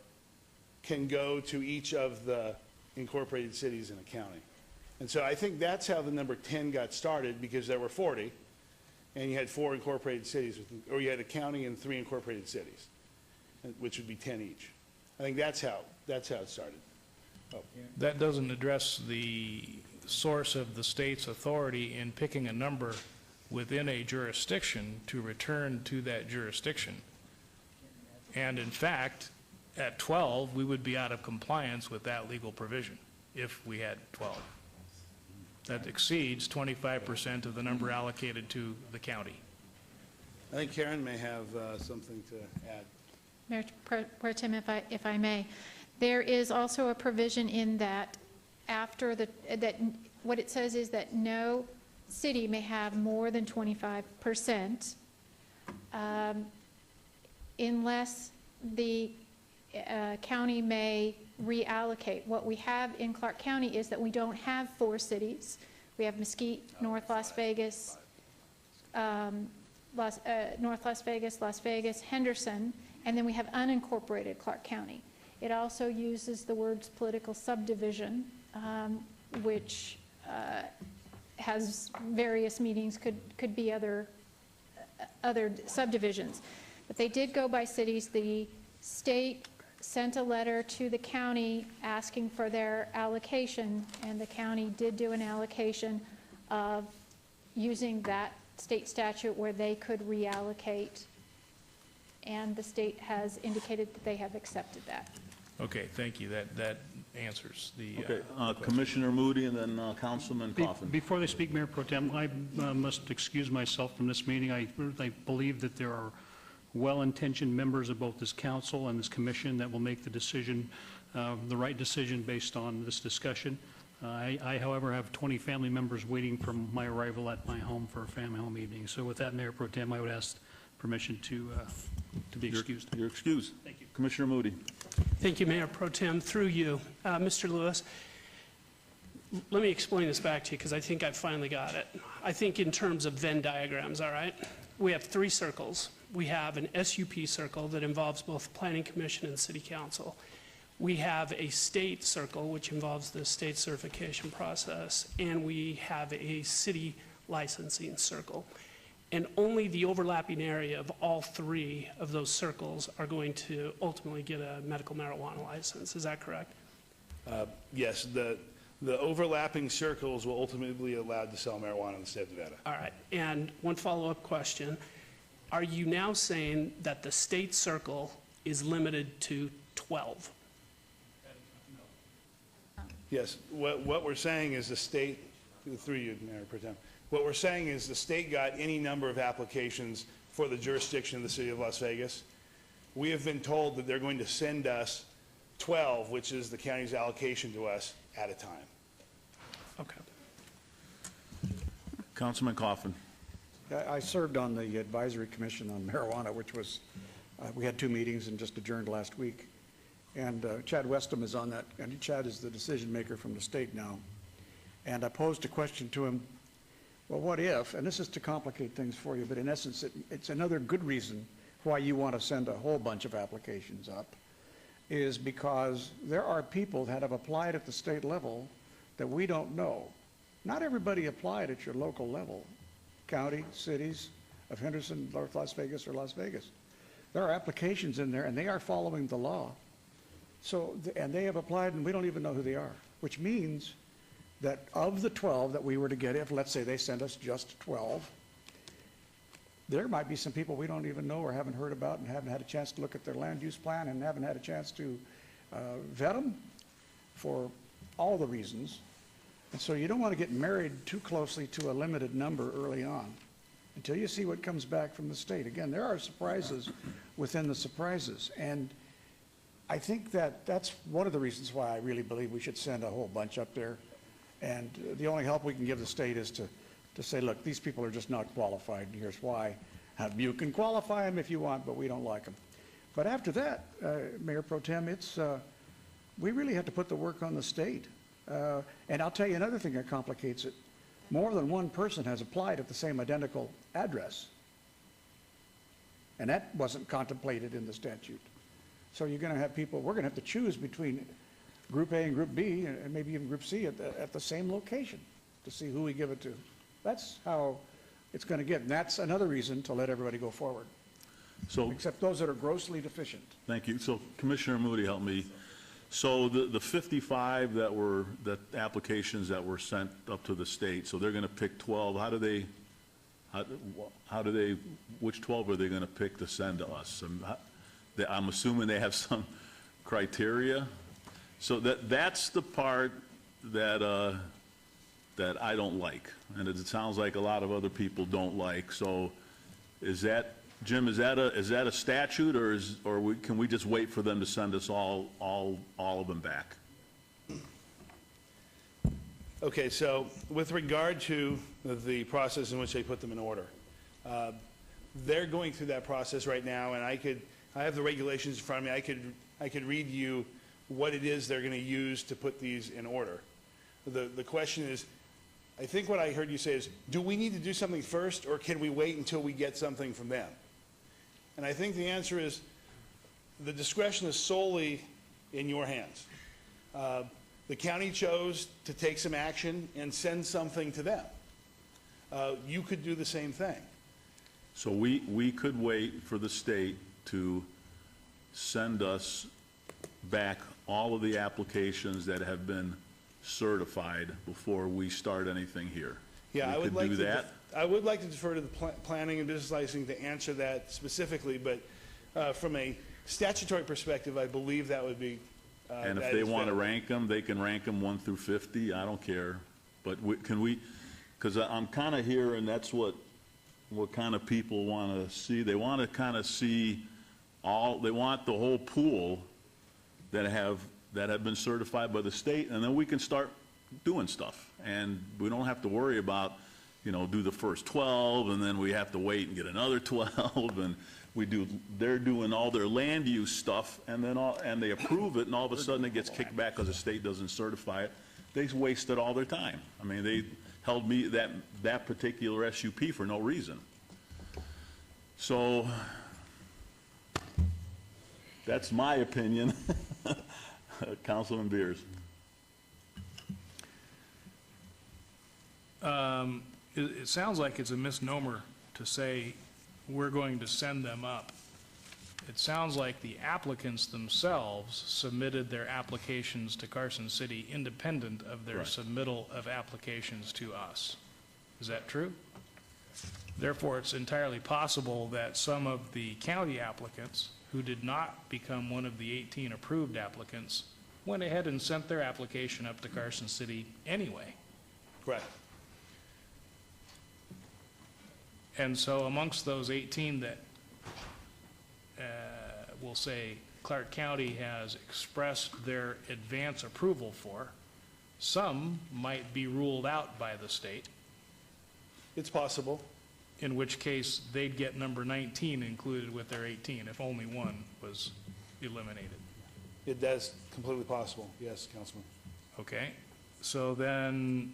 can go to each of the incorporated cities in a county. And so I think that's how the number 10 got started, because there were 40, and you had 4 incorporated cities, or you had a county and 3 incorporated cities, which would be 10 each. I think that's how it started. Oh. That doesn't address the source of the state's authority in picking a number within a jurisdiction to return to that jurisdiction. And in fact, at 12, we would be out of compliance with that legal provision if we had 12. That exceeds 25% of the number allocated to the county. I think Karen may have something to add. Mayor Pro Tem, if I may, there is also a provision in that what it says is that no city may have more than 25% unless the county may reallocate. What we have in Clark County is that we don't have 4 cities. We have Mesquite, North Las Vegas, Las Vegas, Henderson, and then we have unincorporated Clark County. It also uses the words political subdivision, which has various meanings, could be other subdivisions. But they did go by cities. The state sent a letter to the county asking for their allocation, and the county did do an allocation of using that state statute where they could reallocate, and the state has indicated that they have accepted that. Okay, thank you. That answers the Okay, question. Commissioner Moody and then Councilman Coffin. Before they speak, Mayor Pro Tem, I must excuse myself from this meeting. I believe that there are well-intentioned members of both this council and this commission that will make the decision, the right decision based on this discussion. I, however, have 20 family members waiting for my arrival at my home for a family home evening. So with that, Mayor Pro Tem, I would ask permission to be excused. You're excused. Thank you. Commissioner Moody. Thank you, Mayor Pro Tem. Through you, Mr. Lewis, let me explain this back to you because I think I finally got it. I think in terms of Venn diagrams, all right? We have 3 circles. We have an SUP circle that involves both Planning Commission and City Council. We have a state circle, which involves the state certification process, and we have a city licensing circle. And only the overlapping area of all 3 of those circles are going to ultimately get a medical marijuana license. Is that correct? Yes, the overlapping circles will ultimately be allowed to sell marijuana in the state of Nevada. All right. And one follow-up question. Are you now saying that the state circle is limited to 12? Yes, what we're saying is the state, through you, Mayor Pro Tem, what we're saying is the state got any number of applications for the jurisdiction of the city of Las Vegas. We have been told that they're going to send us 12, which is the county's allocation to us, at a time. Okay. Councilman Coffin. I served on the advisory commission on marijuana, which was, we had 2 meetings and just adjourned last week. And Chad Westham is on that, and Chad is the decision maker from the state now. And I posed a question to him, well, what if, and this is to complicate things for you, but in essence, it's another good reason why you want to send a whole bunch of applications up, is because there are people that have applied at the state level that we don't know. Not everybody applied at your local level, county, cities of Henderson, North Las Vegas, or Las Vegas. There are applications in there, and they are following the law. So, and they have applied, and we don't even know who they are, which means that of the 12 that we were to get, if let's say they send us just 12, there might be some people we don't even know or haven't heard about and haven't had a chance to look at their land use plan and haven't had a chance to vet them for all the reasons. And so you don't want to get married too closely to a limited number early on until you see what comes back from the state. Again, there are surprises within the surprises. And I think that that's one of the reasons why I really believe we should send a whole bunch up there. And the only help we can give the state is to say, look, these people are just not qualified, and here's why. You can qualify them if you want, but we don't like them. But after that, Mayor Pro Tem, it's, we really have to put the work on the state. And I'll tell you another thing that complicates it. More than one person has applied at the same identical address. And that wasn't contemplated in the statute. So you're going to have people, we're going to have to choose between Group A and Group B, and maybe even Group C at the same location to see who we give it to. That's how it's going to get. And that's another reason to let everybody go forward. So, except those that are grossly deficient. Thank you. So Commissioner Moody, help me. So the 55 that applications that were sent up to the state, so they're going to pick 12. Which 12 are they going to pick to send to us? I'm assuming they have some criteria. So that's the part that that I don't like, and it sounds like a lot of other people don't like. So is that, Jim, is that a statute, or can we just wait for them to send us all of them back? Okay, so with regard to the process in which they put them in order, they're going through that process right now, and I have the regulations in front of me. I could read you what it is they're going to use to put these in order. The question is, I think what I heard you say is, do we need to do something first, or can we wait until we get something from them? And I think the answer is, the discretion is solely in your hands. The county chose to take some action and send something to them. You could do the same thing. So we could wait for the state to send us back all of the applications that have been certified before we start anything here. Yeah, I would like do to that. I would like to defer to the planning and business licensing to answer that specifically, but from a statutory perspective, I believe that would be. And if they want to rank them, they can rank them 1 through 50. I don't care. But can we? Because I'm kind of here, and that's what kind of people want to see. They want to kind of see all. They want the whole pool that have been certified by the state, and then we can start doing stuff. And we don't have to worry about, do the first 12, and then we have to wait and get another 12, and they're doing all their land use stuff, and then and they approve it, and all of a sudden it gets kicked back because the state doesn't certify it. They wasted all their time. I mean, held me, that particular SUP for no reason. So, that's my opinion. Councilman Beers. It sounds like it's a misnomer to say we're going to send them up. It sounds like the applicants themselves submitted their applications to Carson City independent of their Correct. submittal of applications to us. Is that true? Therefore, it's entirely possible that some of the county applicants who did not become one of the 18 approved applicants went ahead and sent their application up to Carson City anyway. Correct. And so amongst those 18 that we'll say Clark County has expressed their advance approval for, some might be ruled out by the state. It's possible. In which case, they'd get number 19 included with their 18 if only one was eliminated. That's completely possible, yes, Councilman. Okay, so then,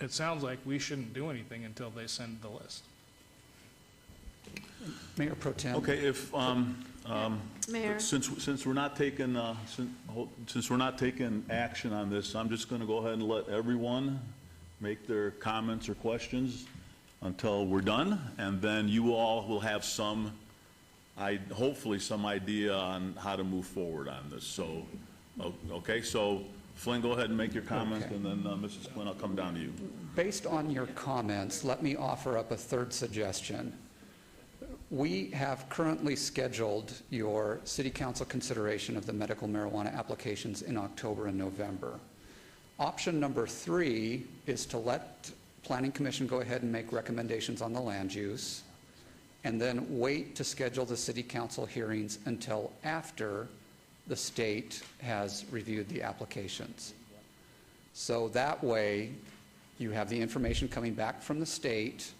it sounds like we shouldn't do anything until they send the list. Mayor Pro Tem. Okay, if, Mayor. since we're not taking, since we're not taking action on this, I'm just gonna go ahead and let everyone make their comments or questions until we're done, and then you all will have some, hopefully some idea on how to move forward on this. So, okay, so Flynn, go ahead and make your comments, Okay. and then Mrs. Flynn, I'll come down to you. Based on your comments, let me offer up a third suggestion. We have currently scheduled your city council consideration of the medical marijuana applications in October and November. Option number 3 is to let Planning Commission go ahead and make recommendations on the land use, and then wait to schedule the city council hearings until after the state has reviewed the applications. So that way, you have the information coming back from the state,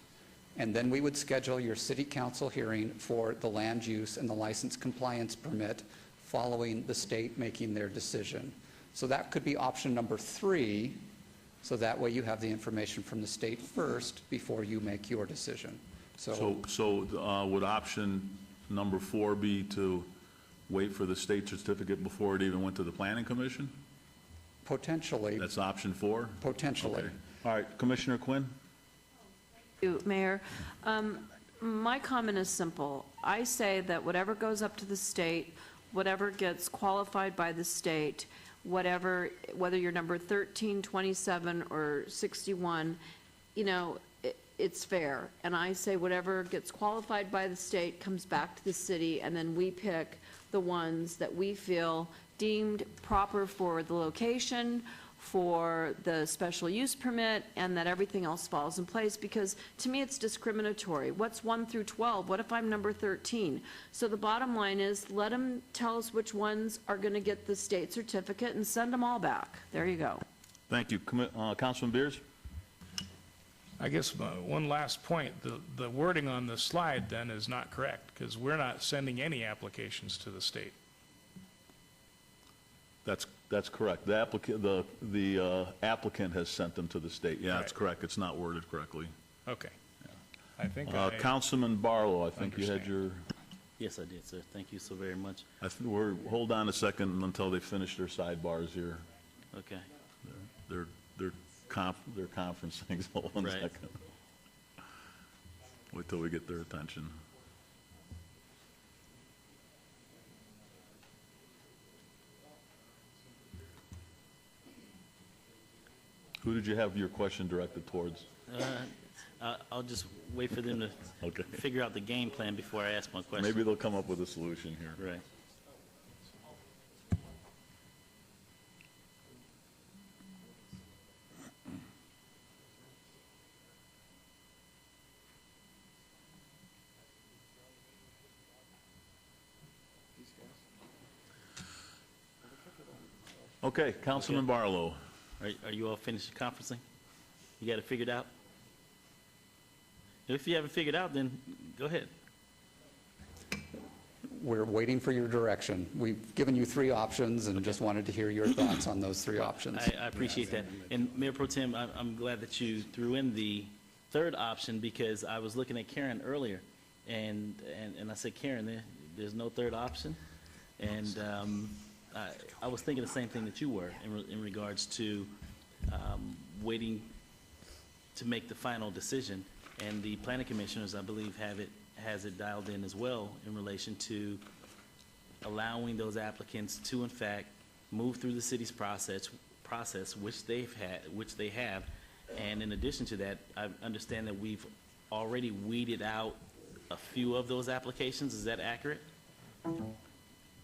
and then we would schedule your city council hearing for the land use and the license compliance permit following the state making their decision. So that could be option number 3, so that way you have the information from the state first before you make your decision. So would option number 4 be to wait for the state certificate before it even went to the Planning Commission? Potentially. That's option 4? Potentially. Okay. All right, Commissioner Quinn? Thank you, Mayor. My comment is simple. I say that whatever goes up to the state, whatever gets qualified by the state, whether you're number 13, 27, or 61, it's fair. And I say whatever gets qualified by the state comes back to the city, and then we pick the ones that we feel deemed proper for the location, for the special use permit, and that everything else falls in place, because to me it's discriminatory. What's 1 through 12? What if I'm number 13? So the bottom line is, let them tell us which ones are going to get the state certificate and send them all back. There you go. Thank you. Councilman Beers? I guess one last point, the wording on the slide then is not correct, because we're not sending any applications to the state. That's correct. The applicant has sent them to the state. Yeah, that's correct. It's not worded correctly. Okay. I think Councilman Barlow, I think you had your... Yes, I did, sir. Thank you so very much. Hold on a second until they finish their sidebars here. Okay. They're conferencing, so hold on a second. Wait till we get their attention. Who did you have your question directed towards? I'll just wait for them to figure out the game plan before I ask my question. Maybe they'll come up with a solution here. Right. Okay, Councilman Barlow. Are you all finished conferencing? You got it figured out? If you haven't figured out, then go ahead. we're waiting for your direction. We've given you 3 options and just wanted to hear your thoughts on those 3 options. I appreciate that. And Mayor Pro Tem, I'm glad that you threw in the 3rd option, because I was looking at Karen earlier, and I said, Karen, there's no 3rd option? And I was thinking the same thing that you were in regards to waiting to make the final decision. And the planning commissioners, I believe, has it dialed in as well in relation to allowing those applicants to, in fact, move through the city's process, which they have. And in addition to that, I understand that we've already weeded out a few of those applications. Is that accurate?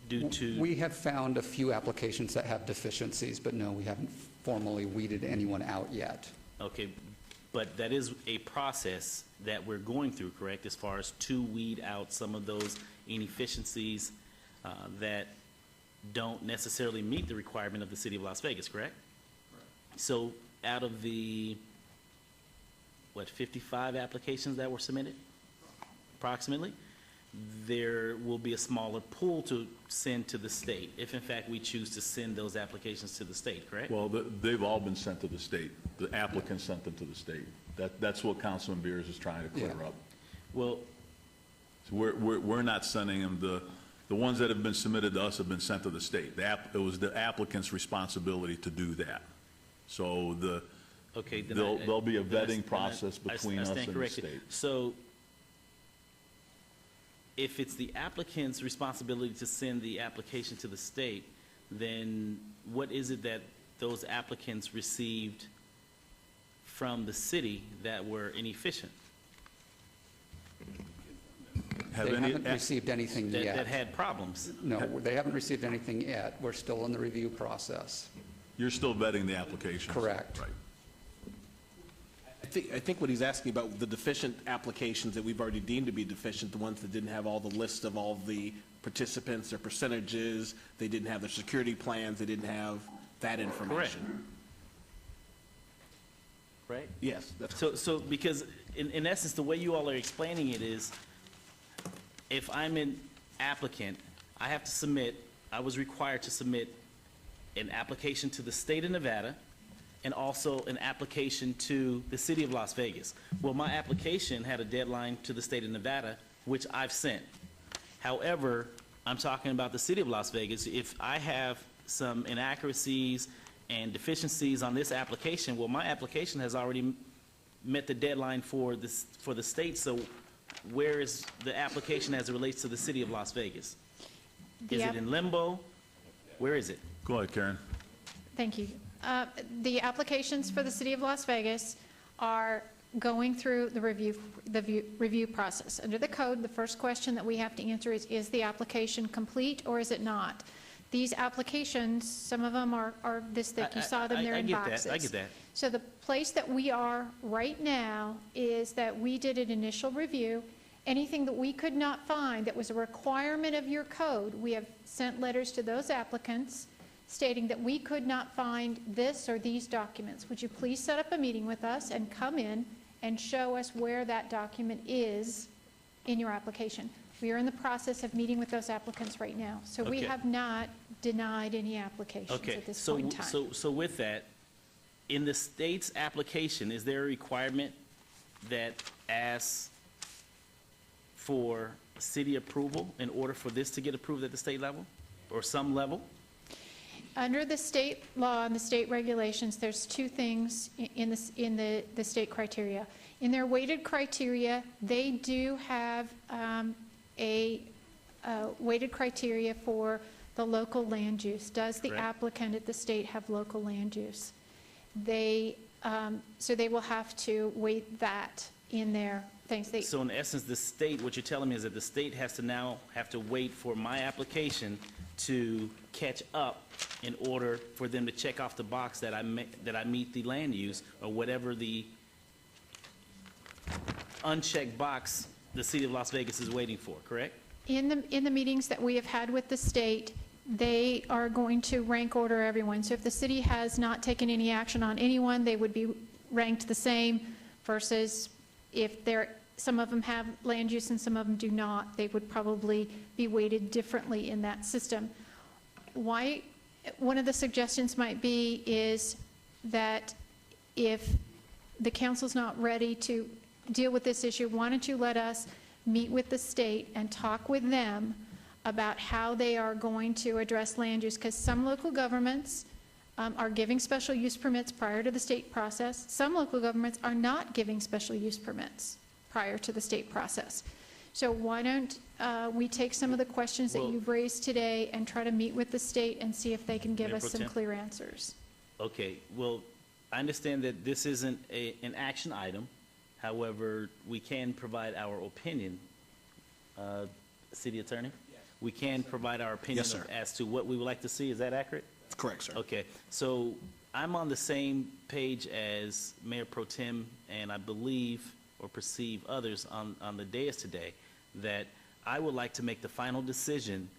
We have found a few applications that have deficiencies, but no, we haven't formally weeded anyone out yet. Okay, but that is a process that we're going through, correct, as far as to weed out some of those inefficiencies that don't necessarily meet the requirement of the city of Las Vegas, correct? So out of the, 55 applications that were submitted, approximately, there will be a smaller pool to send to the state, if in fact we choose to send those applications to the state, correct? Well, they've all been sent to the state. The applicants sent them to the state. That's what Councilman Beers is trying to clear up. Well, So we're not sending them. The ones that have been submitted to us have been sent to the state. It was the applicant's responsibility to do that. So okay, then there'll be a vetting process between us and the state. So if it's the applicant's responsibility to send the application to the state, then what is it that those applicants received from the city that were inefficient? They haven't received anything yet. That had problems? No, they haven't received anything yet. We're still in the review process. You're still vetting the applications? Correct. Right. I think what he's asking about, the deficient applications that we've already deemed to be deficient, the ones that didn't have all the list of all the participants, their percentages, they didn't have their security plans, they didn't have that information. Right? Yes. So because in essence, the way you all are explaining it is, if I'm an applicant, I was required to submit an application to the state of Nevada and also an application to the city of Las Vegas. Well, my application had a deadline to the state of Nevada, which I've sent. However, I'm talking about the city of Las Vegas. If I have some inaccuracies and deficiencies on this application, well, my application has already met the deadline for the state, so where is the application as it relates to the city of Las Vegas? Is it in limbo? Where is it? Go ahead, Karen. Thank you. The applications for the city of Las Vegas are going through the review process. Under the code, the first question that we have to answer is the application complete or is it not? These applications, some of them are this thick. You saw them, they're in boxes. I get that. So the place that we are right now is that we did an initial review. Anything that we could not find that was a requirement of your code, we have sent letters to those applicants stating that we could not find this or these documents. Would you please set up a meeting with us and come in and show us where that document is in your application? We are in the process of meeting with those applicants right now. So we Okay. have not denied any applications at this point in time. So with that, in the state's application, is there a requirement that asks for city approval in order for this to get approved at the state level or some level? Under the state law and the state regulations, there's 2 things in the state criteria. In their weighted criteria, they do have a weighted criteria for the local land use. Does the Correct. applicant at the state have local land use? So they will have to weight that in their things. So in essence, the state, what you're telling me is that the state has to wait for my application to catch up in order for them to check off the box that I meet the land use or whatever the unchecked box the city of Las Vegas is waiting for, correct? In the meetings that we have had with the state, they are going to rank order everyone. So if the city has not taken any action on anyone, they would be ranked the same versus if they're some of them have land use and some of them do not. They would probably be weighted differently in that system. Why, one of the suggestions might be is that if the council's not ready to deal with this issue, why don't you let us meet with the state and talk with them about how they are going to address land use, because some local governments are giving special use permits prior to the state process. Some local governments are not giving special use permits prior to the state process. So why don't we take some of the questions that you've raised today and try to meet with the state and see if they can give Mayor us Pro some Tem? clear answers. Okay, well, I understand that this isn't an action item. However, we can provide our opinion. City Attorney? We can provide our opinion Yes, sir. as to what we would like to see. Is that accurate? Correct, sir. Okay, so I'm on the same page as Mayor Pro Tem, and I believe or perceive others on the dais today, that I would like to make the final decision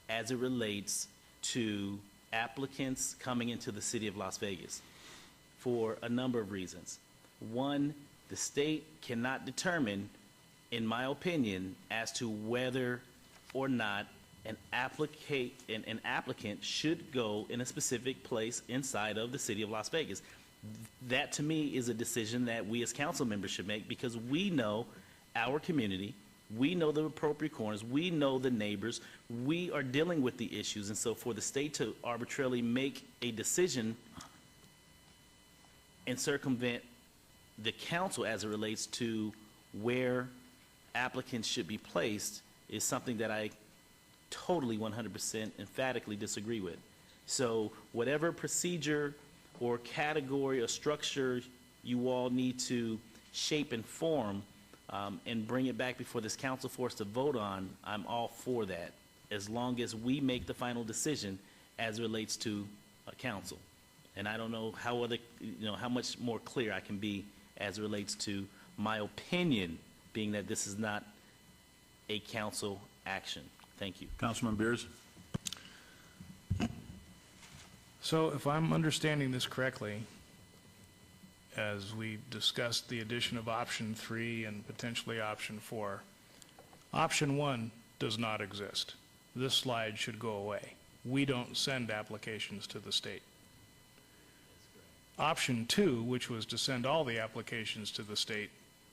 as it relates to applicants coming into the city of Las Vegas for a number of reasons. One, the state cannot determine, in my opinion, as to whether or not an applicant should go in a specific place inside of the city of Las Vegas. That, to me, is a decision that we as council members should make, because we know our community, we know the appropriate corners, we know the neighbors, we are dealing with the issues, and so for the state to arbitrarily make a decision and circumvent the council as it relates to where applicants should be placed is something that I totally 100% emphatically disagree with. So whatever procedure or category or structure you all need to shape and form and bring it back before this council for us to vote on, I'm all for that, as long as we make the final decision as it relates to council. And I don't know how other, how much more clear I can be as it relates to my opinion, being that this is not a council action. Thank you. Councilman Beers? So if I'm understanding this correctly, as we discussed the addition of option 3 and potentially option 4, option 1 does not exist. This slide should go away. We don't send applications to the state. Option 2, which was to send all the applications to the state,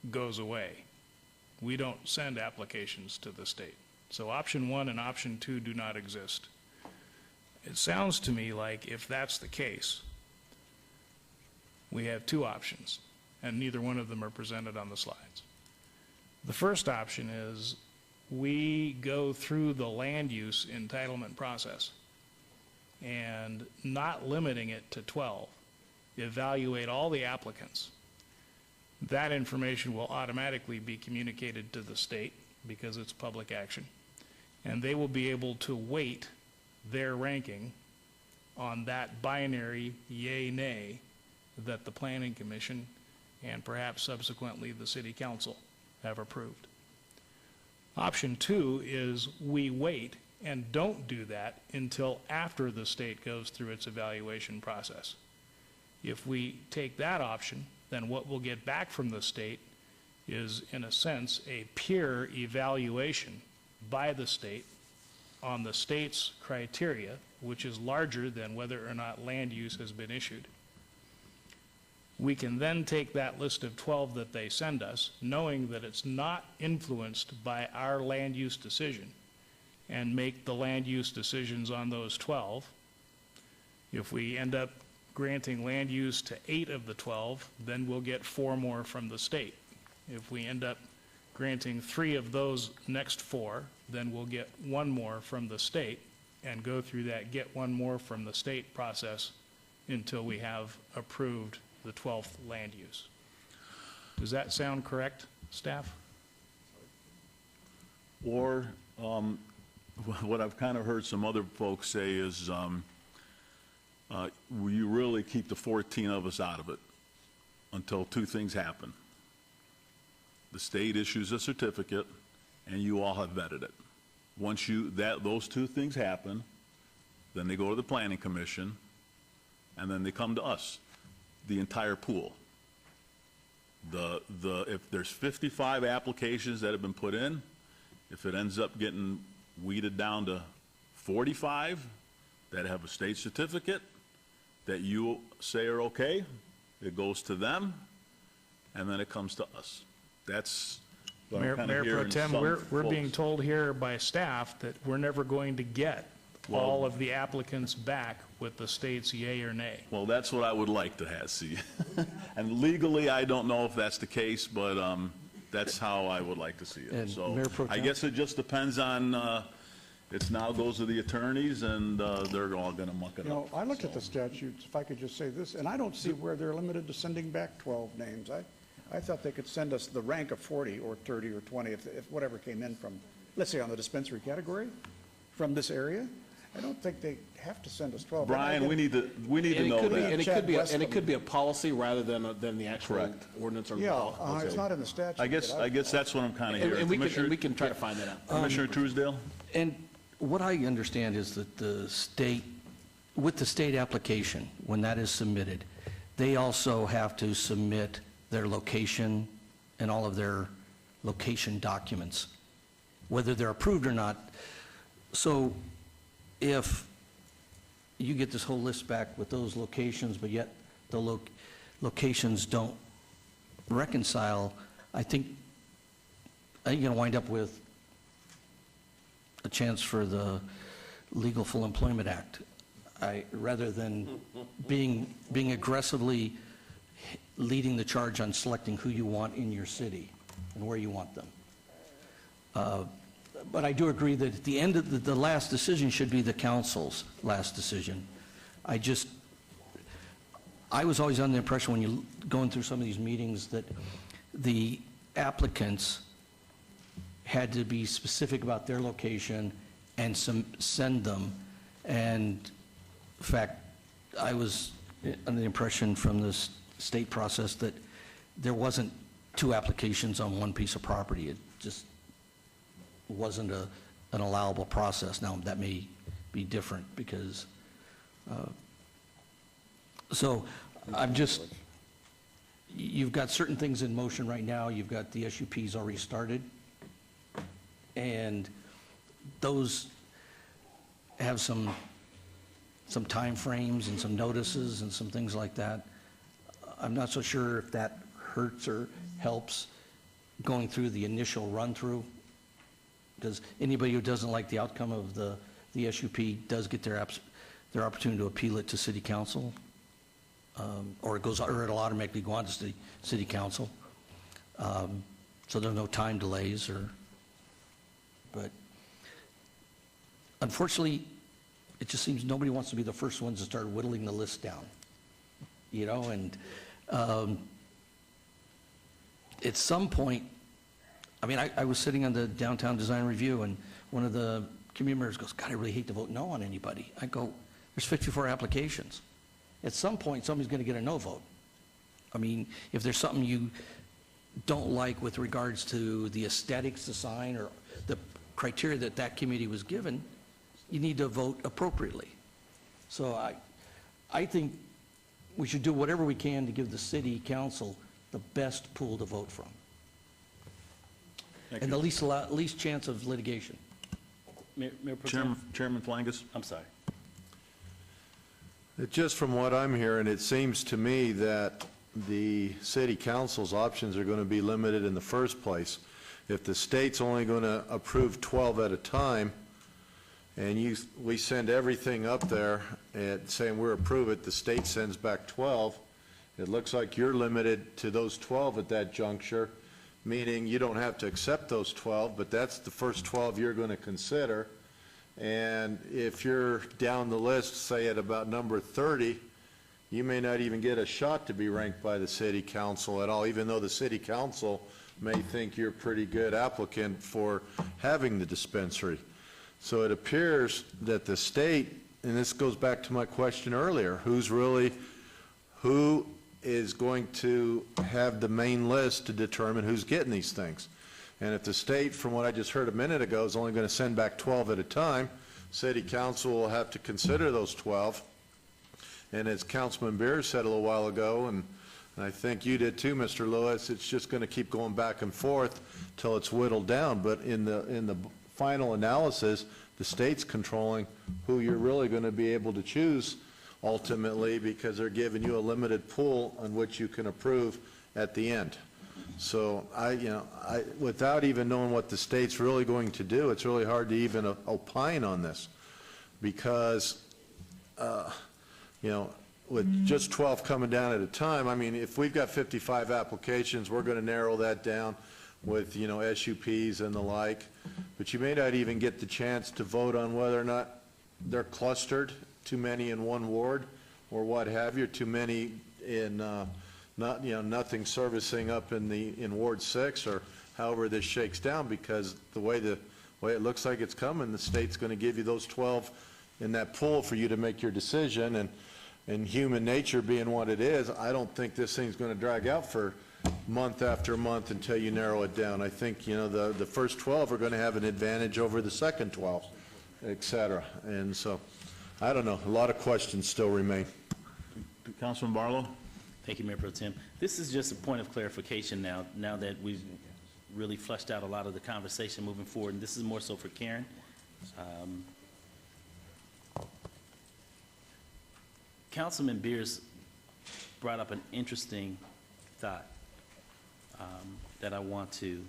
goes away. We don't send applications to the state. So option 1 and option 2 do not exist. It sounds to me like if that's the case, we have 2 options, and neither one of them are presented on the slides. The first option is we go through the land use entitlement process and, not limiting it to 12, evaluate all the applicants. That information will automatically be communicated to the state because it's public action, and they will be able to weight their ranking on that binary yay, nay that the Planning Commission and perhaps subsequently the City Council have approved. Option 2 is we wait and don't do that until after the state goes through its evaluation process. If we take that option, then what we'll get back from the state is, in a sense, a peer evaluation by the state on the state's criteria, which is larger than whether or not land use has been issued. We can then take that list of 12 that they send us, knowing that it's not influenced by our land use decision, and make the land use decisions on those 12. If we end up granting land use to 8 of the 12, then we'll get 4 more from the state. If we end up granting 3 of those next 4, then we'll get 1 more from the state and go through that get 1 more from the state process until we have approved the 12th land use. Does that sound correct, staff? Or what I've kind of heard some other folks say is you really keep the 14 of us out of it until 2 things happen. The state issues a certificate, and you all have vetted it. Once those 2 things happen, then they go to the Planning Commission, and then they come to us, the entire pool. If there's 55 applications that have been put in, if it ends up getting weeded down to 45 that have a state certificate that you say are okay, it goes to them, and then it comes to us. That's what I'm Mayor kind of Pro hearing Tem, some we're being folks. told here by staff that we're never going to get all of the applicants back with the state's yay or nay. Well, that's what I would like to see. And legally, I don't know if that's the case, but that's how I would like to see it. And So Mayor Pro I Tem? guess it just depends on, it's now goes to the attorneys, and they're all going to muck it You know, up. I looked at the statutes, if I could just say this, and I don't see where they're limited to sending back 12 names. I thought they could send us the rank of 40 or 30 or 20 if whatever came in from, let's say on the dispensary category, from this area. I don't think they have to send us 12. Brian, we need to know that. And it could be a policy rather than the actual ordinance or. Yeah, it's not in the statute. I guess that's what I'm kind of hearing. And we can try to find that out. Commissioner Truesdale? And what I understand is that the state, with the state application, when that is submitted, they also have to submit their location and all of their location documents, whether they're approved or not. So if you get this whole list back with those locations, but yet the locations don't reconcile, I think you're going to wind up with a chance for the Legal Full Employment Act. Rather than being aggressively leading the charge on selecting who you want in your city and where you want them. But I do agree that at the end of the last decision should be the council's last decision. I was always under the impression when you're going through some of these meetings that the applicants had to be specific about their location and send them. And in fact, I was under the impression from this state process that there wasn't 2 applications on one piece of property. It just wasn't an allowable process. Now, that may be different because, so I'm just, you've got certain things in motion right now. You've got the SUPs already started, and those have some time frames and some notices and some things like that. I'm not so sure if that hurts or helps going through the initial run-through, because anybody who doesn't like the outcome of the SUP does get their opportunity to appeal it to City Council, or it'll automatically go on to City Council. So there's no time delays but unfortunately, it just seems nobody wants to be the first ones to start whittling the list down, and at some point, I mean, I was sitting on the Downtown Design Review, and one of the community members goes, God, I really hate to vote no on anybody. I go, there's 54 applications. At some point, somebody's going to get a no vote. I mean, if there's something you don't like with regards to the aesthetics, the sign, or the criteria that committee was given, you need to vote appropriately. So I think we should do whatever we can to give the City Council the best pool to vote from. And the least chance of litigation. Mayor Pro Tem? Chairman Flangus? I'm sorry. Just from what I'm hearing, it seems to me that the city council's options are going to be limited in the first place. If the state's only going to approve 12 at a time, and we send everything up there and saying we're approve it, the state sends back 12, it looks like you're limited to those 12 at that juncture, meaning you don't have to accept those 12, but that's the first 12 you're going to consider. And if you're down the list, say at about number 30, you may not even get a shot to be ranked by the city council at all, even though the city council may think you're a pretty good applicant for having the dispensary. So it appears that the state, and this goes back to my question earlier, who is going to have the main list to determine who's getting these things? And if the state, from what I just heard a minute ago, is only going to send back 12 at a time, city council will have to consider those 12. And as Councilman Beers said a little while ago, and And I think you did too, Mr. Lewis. It's just going to keep going back and forth till it's whittled down. But in the final analysis, the state's controlling who you're really going to be able to choose ultimately, because they're giving you a limited pool on which you can approve at the end. So without even knowing what the state's really going to do, it's really hard to even opine on this, because with just 12 coming down at a time, I mean, if we've got 55 applications, we're going to narrow that down with SUPs and the like, but you may not even get the chance to vote on whether or not they're clustered, too many in one ward, or what have you, too many in nothing servicing up in Ward 6, or however this shakes down, because the way it looks like it's coming, the state's going to give you those 12 in that pool for you to make your decision, and human nature being what it is, I don't think this thing's going to drag out for month after month until you narrow it down. I think the first 12 are going to have an advantage over the second 12, et cetera. And so I don't know, a lot of questions still remain. Councilman Barlow? Thank you, Mayor Pro Tem. This is just a point of clarification now that we've really fleshed out a lot of the conversation moving forward, and this is more so for Karen. Councilman Beers brought up an interesting thought that I want to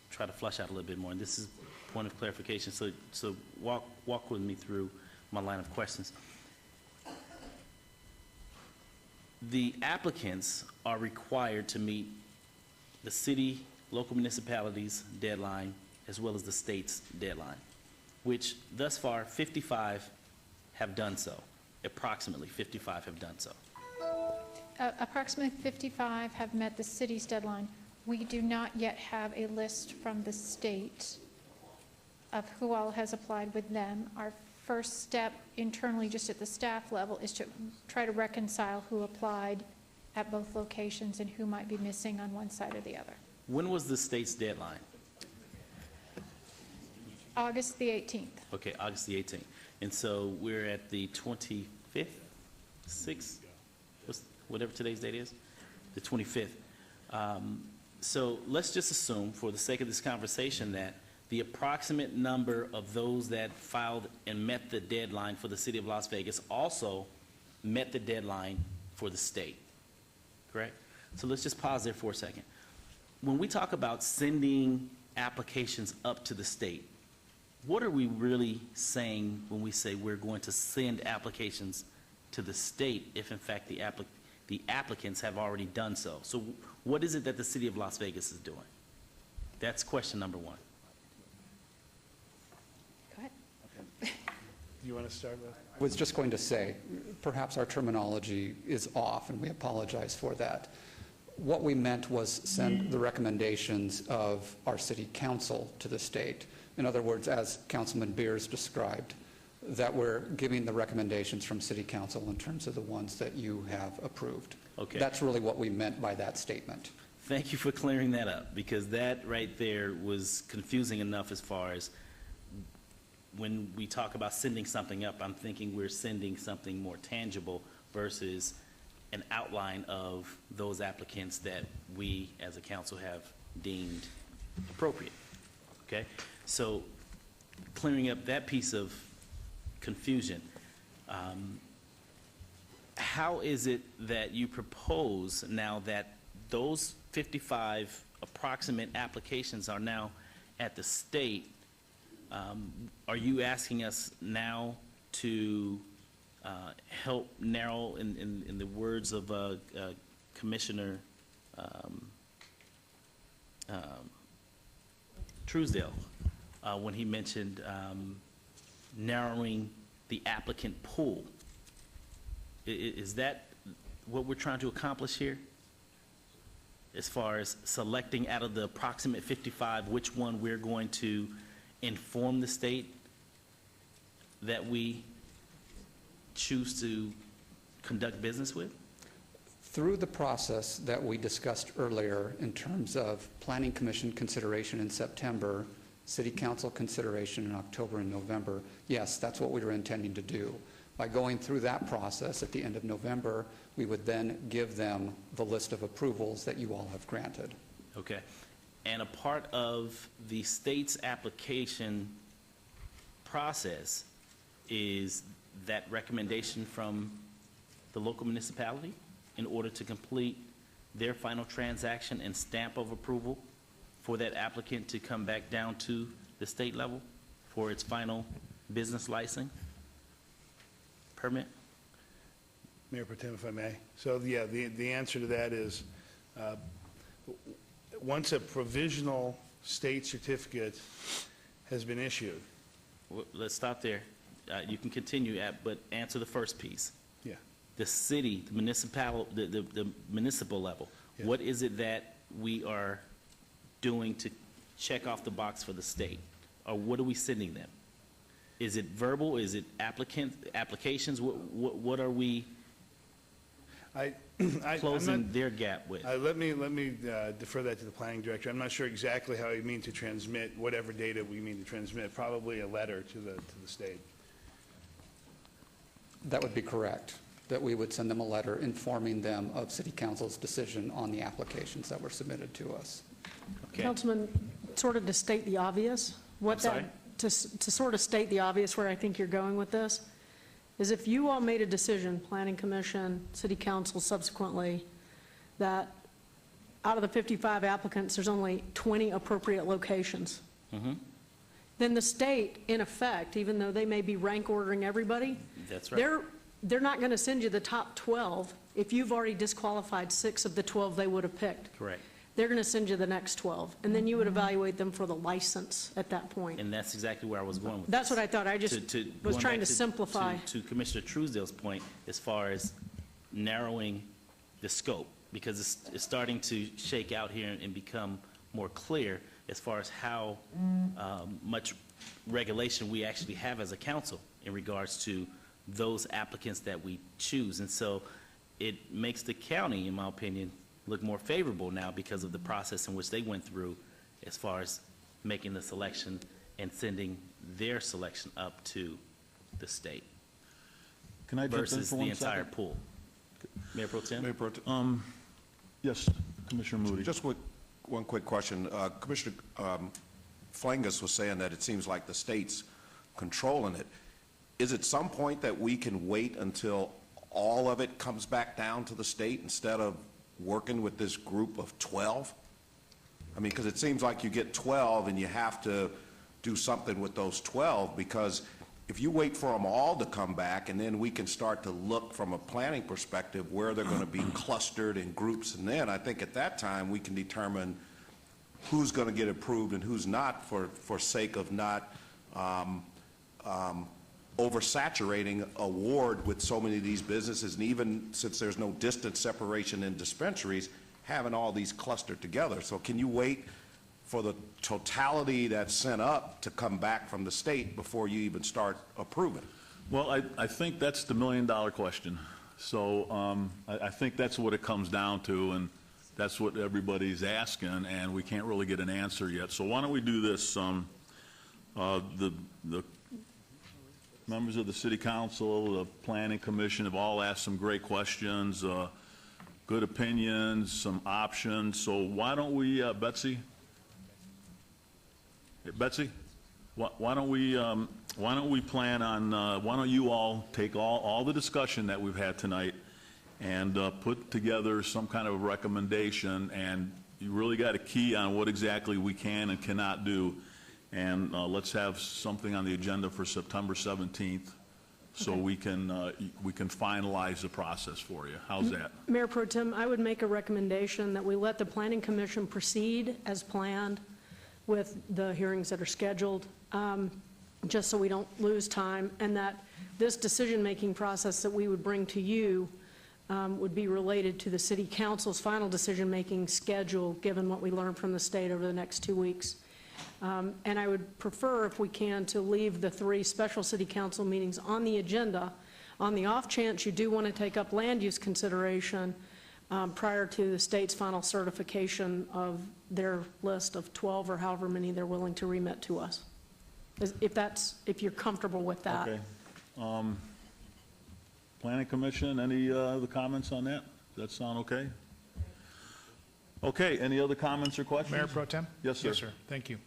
try to flesh out a little bit more, and this is a point of clarification, so walk with me through my line of questions. The applicants are required to meet the city, local municipalities' deadline, as well as the state's deadline, which thus far 55 have done so. Approximately 55 have done so. Approximately 55 have met the city's deadline. We do not yet have a list from the state of who all has applied with them. Our first step internally, just at the staff level, is to try to reconcile who applied at both locations and who might be missing on one side or the other. When was the state's deadline? August the 18th. Okay, August the 18th. And so we're at the 25th, 6th, whatever today's date is, the 25th. So let's just assume, for the sake of this conversation, that the approximate number of those that filed and met the deadline for the city of Las Vegas also met the deadline for the state, correct? So let's just pause there for a second. When we talk about sending applications up to the state, what are we really saying when we say we're going to send applications to the state if, in fact, the applicants have already done so? So what is it that the city of Las Vegas is doing? That's question number one. Go ahead. Do you want to start with? I was just going to say, perhaps our terminology is off, and we apologize for that. What we meant was send the recommendations of our city council to the state. In other words, as Councilman Beers described, that we're giving the recommendations from city council in terms of the ones that you have approved. Okay. That's really what we meant by that statement. Thank you for clearing that up, because that right there was confusing enough as far as when we talk about sending something up, I'm thinking we're sending something more tangible versus an outline of those applicants that we as a council have deemed appropriate, okay? So clearing up that piece of confusion, how is it that you propose now that those 55 approximate applications are now at the state? Are you asking us now to help narrow, in the words of Commissioner Truesdale, when he mentioned narrowing the applicant pool? Is that what we're trying to accomplish here? As far as selecting out of the approximate 55, which one we're going to inform the state that we choose to conduct business with? Through the process that we discussed earlier in terms of Planning Commission consideration in September, City Council consideration in October and November, yes, that's what we were intending to do. By going through that process at the end of November, we would then give them the list of approvals that you all have granted. Okay. And a part of the state's application process is that recommendation from the local municipality in order to complete their final transaction and stamp of approval for that applicant to come back down to the state level for its final business license permit? Mayor Pro Tem, if I may. So, yeah, the answer to that is, once a provisional state certificate has been issued. Well, let's stop there. You can continue, but answer the first piece. Yeah. The city, the municipal level, Yeah. what is it that we are doing to check off the box for the state? Or what are we sending them? Is it verbal? Is it applications? What are we closing their gap with? Let me defer that to the planning director. I'm not sure exactly how you mean to transmit whatever data we mean to transmit, probably a letter to the state. That would be correct, that we would send them a letter informing them of City Council's decision on the applications that were submitted to us. Okay. Councilman, sort of to state the obvious, to sort of state the obvious where I think you're going with this, is if you all made a decision, Planning Commission, City Council subsequently, that out of the 55 applicants, there's only 20 appropriate locations, then the state, in effect, even though they may be rank ordering everybody, That's right. they're not going to send you the top 12 if you've already disqualified 6 of the 12 they would have picked. Correct. They're going to send you the next 12, and then you would evaluate them for the license at that point. And that's exactly where I was going with That's this. what I thought. I just was going trying back to simplify. To Commissioner Truesdale's point, as far as narrowing the scope, because it's starting to shake out here and become more clear as far as how much regulation we actually have as a council in regards to those applicants that we choose. And so it makes the county, in my opinion, look more favorable now because of the process in which they went through as far as making the selection and sending their selection up to the state. Can I jump in versus for the 1 entire second? pool. Mayor Pro Tem? Mayor Pro Tem. Yes, Commissioner Moody. Just one quick question. Commissioner Flangus was saying that it seems like the state's controlling it. Is it some point that we can wait until all of it comes back down to the state instead of working with this group of 12? I mean, because it seems like you get 12 and you have to do something with those 12, because if you wait for them all to come back and then we can start to look from a planning perspective where they're going to be clustered in groups, and then I think at that time we can determine who's going to get approved and who's not for sake of not oversaturating a ward with so many of these businesses, and even since there's no distance separation in dispensaries, having all these clustered together. So can you wait for the totality that's sent up to come back from the state before you even start approving? Well, I think that's the million-dollar question. So I think that's what it comes down to, and that's what everybody's asking, and we can't really get an answer yet. So why don't we do this? The members of the City Council, the Planning Commission have all asked some great questions, good opinions, some options. So why don't we, Betsy? Betsy, why don't we plan on, why don't you all take all the discussion that we've had tonight and put together some kind of recommendation, and you really got a key on what exactly we can and cannot do. And let's have something on the agenda for September 17th so we can finalize the process for you. How's that? Mayor Pro Tem, I would make a recommendation that we let the Planning Commission proceed as planned with the hearings that are scheduled, just so we don't lose time, and that this decision-making process that we would bring to you would be related to the City Council's final decision-making schedule, given what we learned from the state over the next 2 weeks. And I would prefer, if we can, to leave the 3 special City Council meetings on the agenda. On the off chance you do want to take up land use consideration prior to the state's final certification of their list of 12 or however many they're willing to remit to us. If you're comfortable with that. Okay. Planning Commission, any other comments on that? Does that sound okay? Okay, any other comments or questions? Mayor Pro Tem? Yes, sir. Yes, sir. Thank you.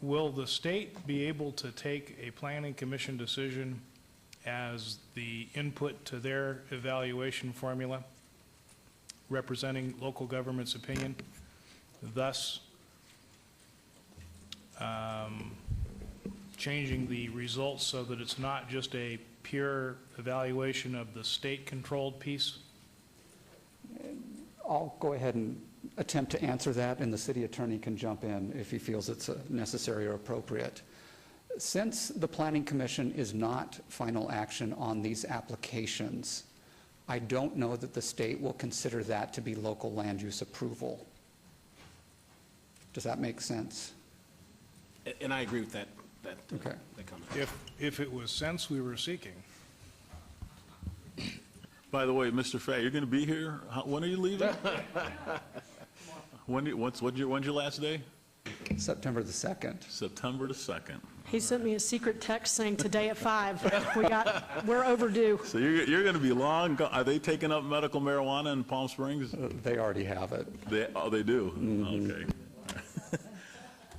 Will the state be able to take a planning commission decision as the input to their evaluation formula, representing local government's opinion, thus changing the results so that it's not just a pure evaluation of the state-controlled piece? I'll go ahead and attempt to answer that, and the city attorney can jump in if he feels it's necessary or appropriate. Since the Planning Commission is not final action on these applications, I don't know that the state will consider that to be local land use approval. Does that make sense? And I agree with that, Okay. that comment. If it was sense we were seeking. By the way, Mr. Fay, you're going to be here? When are you leaving? When's your last day? September the 2nd. September the 2nd. He sent me a secret text saying today at 5. We're overdue. So you're going to be long. Are they taking up medical marijuana in Palm Springs? They already have it. They do? Okay.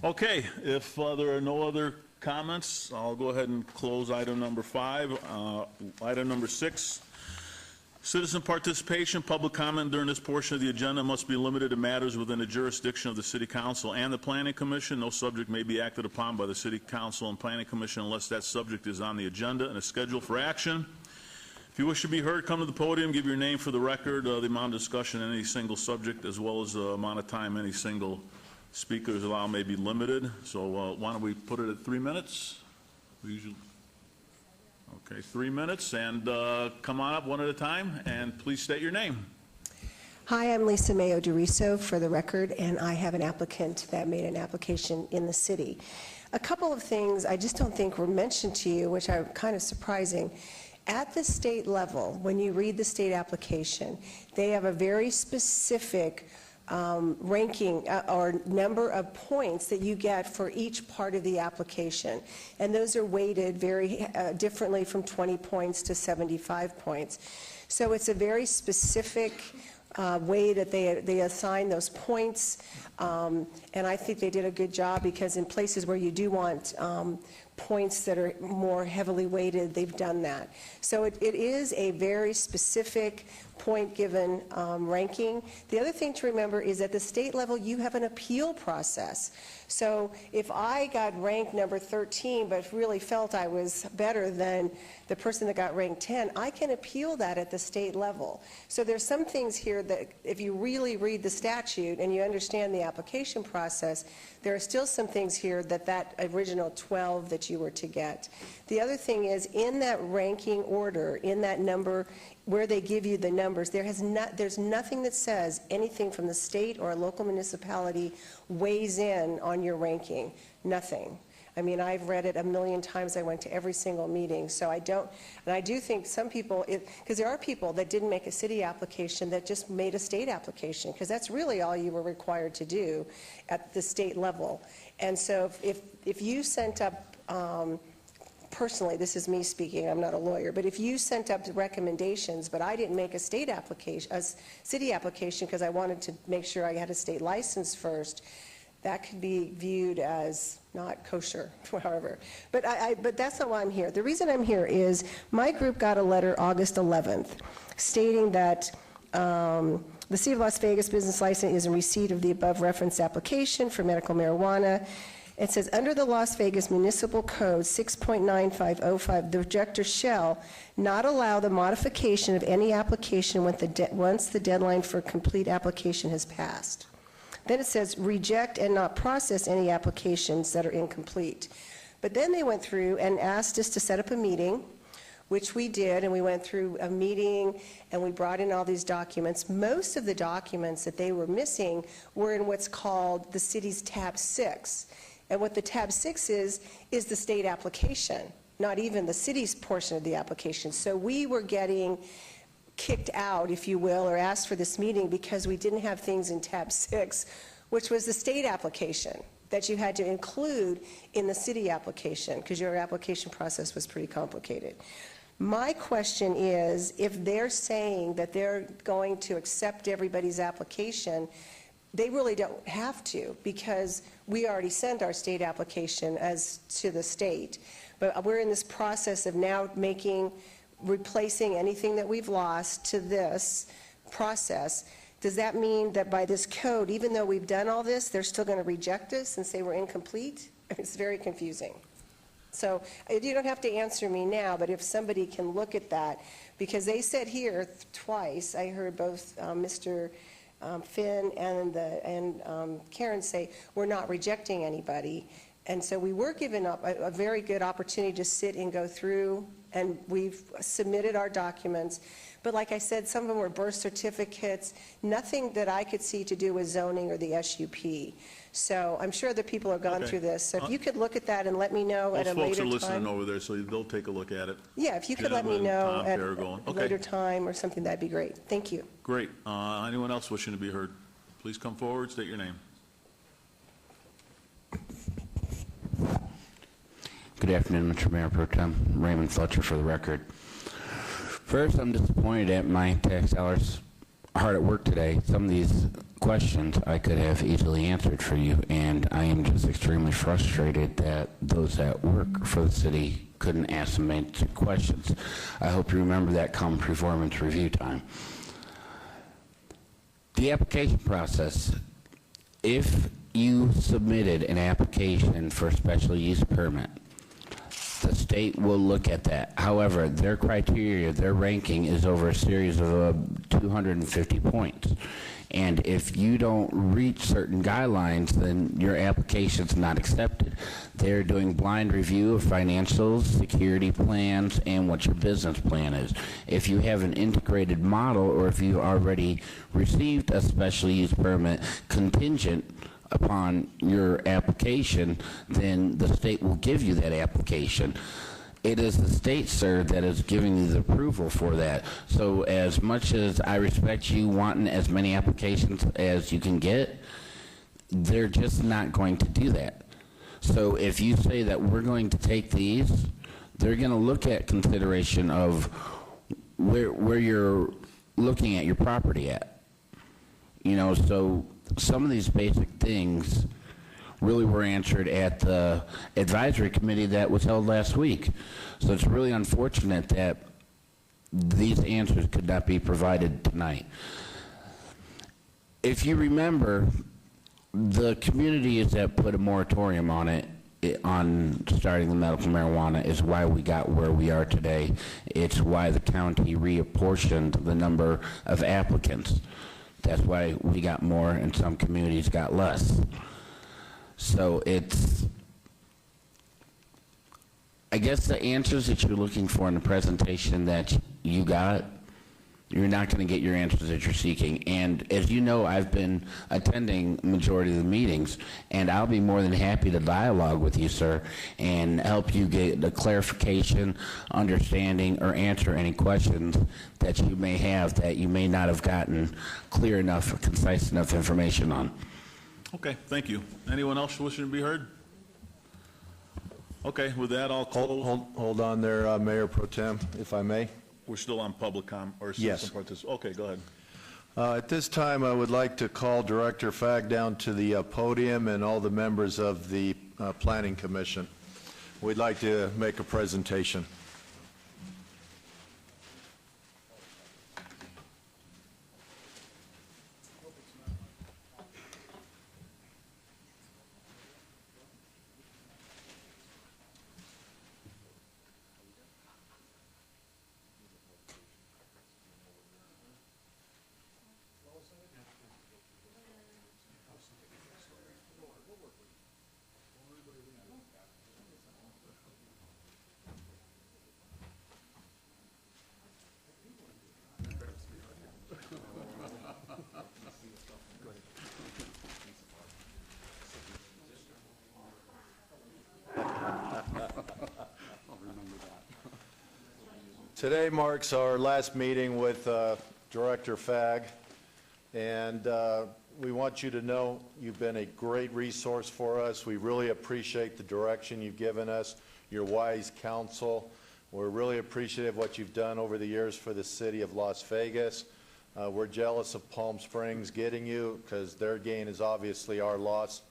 Okay, if there are no other comments, I'll go ahead and close item number 5. Item number 6, citizen participation. Public comment during this portion of the agenda must be limited to matters within the jurisdiction of the City Council and the Planning Commission. No subject may be acted upon by the City Council and Planning Commission unless that subject is on the agenda and is scheduled for action. If you wish to be heard, come to the podium, give your name for the record, the amount of discussion on any single subject, as well as the amount of time any single speaker is allowed may be limited. So why don't we put it at 3 minutes? We usually... Okay, 3 minutes, and come on up one at a time, and please state your name. Hi, I'm Lisa Mayo DeRiso, for the record, and I have an applicant that made an application in the city. A couple of things I just don't think were mentioned to you, which are kind of surprising. At the state level, when you read the state application, they have a very specific ranking or number of points that you get for each part of the application. And those are weighted very differently, from 20 points to 75 points. So it's a very specific way that they assign those points. And I think they did a good job, because in places where you do want points that are more heavily weighted, they've done that. So it is a very specific point-given ranking. The other thing to remember is at the state level, you have an appeal process. So if I got ranked number 13, but really felt I was better than the person that got ranked 10, I can appeal that at the state level. So there's some things here that if you really read the statute and you understand the application process, there are still some things here that original 12 that you were to get. The other thing is, in that ranking order, in that number, where they give you the numbers, there's nothing that says anything from the state or a local municipality weighs in on your ranking. Nothing. I mean, I've read it a million times. I went to every single meeting. So I do think some people, because there are people that didn't make a city application that just made a state application, because that's really all you were required to do at the state level. And so if you sent up, personally, this is me speaking, I'm not a lawyer, but if you sent up recommendations, but I didn't make a state application, a city application, because I wanted to make sure I had a state license first, that could be viewed as not kosher, however. But that's not why I'm here. The reason I'm here is my group got a letter August 11th stating that the City of Las Vegas business license is in receipt of the above referenced application for medical marijuana. It says, under the Las Vegas Municipal Code 6.9505, the director shall not allow the modification of any application once the deadline for complete application has passed. Then it says, reject and not process any applications that are incomplete. But then they went through and asked us to set up a meeting, which we did, and we went through a meeting and we brought in all these documents. Most of the documents that they were missing were in what's called the city's tab 6. And what the tab 6 is the state application, not even the city's portion of the application. So we were getting kicked out, if you will, or asked for this meeting because we didn't have things in tab 6, which was the state application. that you had to include in the city application, because your application process was pretty complicated. My question is, if they're saying that they're going to accept everybody's application, they really don't have to, because we already sent our state application as to the state. But we're in this process of now replacing anything that we've lost to this process. Does that mean that by this code, even though we've done all this, they're still going to reject us and say we're incomplete? It's very confusing. So you don't have to answer me now, but if somebody can look at that, because they said here twice, I heard both Mr. Finn and Karen say, we're not rejecting anybody. And so we were given up a very good opportunity to sit and go through, and we've submitted our documents. But like I said, some of them were birth certificates, nothing that I could see to do with zoning or the SUP. So I'm sure the people have gone Okay. through this. So if you could look at that and let me know at a Those later folks time. are listening over there, so they'll take a look at it. Yeah, if you could let me Jim and know Tom, at Paragon. a Okay. later time or something, that'd be great. Thank you. Great. Anyone else wishing to be heard? Please come forward, state your name. Good afternoon, Mr. Mayor Pro Tem. Raymond Fletcher for the record. First, I'm disappointed at my tax dollars hard at work today. Some of these questions I could have easily answered for you, and I am just extremely frustrated that those that work for the city couldn't ask them any questions. I hope you remember that come performance review time. The application process, if you submitted an application for a special use permit, the state will look at that. However, their criteria, their ranking is over a series of 250 points. And if you don't reach certain guidelines, then your application's not accepted. They're doing blind review of financials, security plans, and what your business plan is. If you have an integrated model, or if you already received a special use permit contingent upon your application, then the state will give you that application. It is the state, sir, that is giving you the approval for that. So as much as I respect you wanting as many applications as you can get, they're just not going to do that. So if you say that we're going to take these, they're going to look at consideration of where you're looking at your property at. You know, so some of these basic things really were answered at the advisory committee that was held last week. So it's really unfortunate that these answers could not be provided tonight. If you remember, the communities that put a moratorium on it, on starting the medical marijuana, is why we got where we are today. It's why the county reapportioned the number of applicants. That's why we got more and some communities got less. So it's, I guess the answers that you're looking for in the presentation that you got, you're not going to get your answers that you're seeking. And as you know, I've been attending majority of the meetings, and I'll be more than happy to dialogue with you, sir, and help you get the clarification, understanding, or answer any questions that you may have that you may not have gotten clear enough or concise enough information on. Okay, thank you. Anyone else wishing to be heard? Okay, with that, I'll close. Hold on there, Mayor Pro Tem, if I may. We're still on public or Yes. citizen participation. Okay, go ahead. At this time, I would like to call Director Fagg down to the podium and all the members of the Planning Commission. We'd like to make a presentation. Today marks our last meeting with Director Fagg, and we want you to know you've been a great resource for us. We really appreciate the direction you've given us, your wise counsel. We're really appreciative of what you've done over the years for the city of Las Vegas. We're jealous of Palm Springs getting you because their gain is obviously our loss.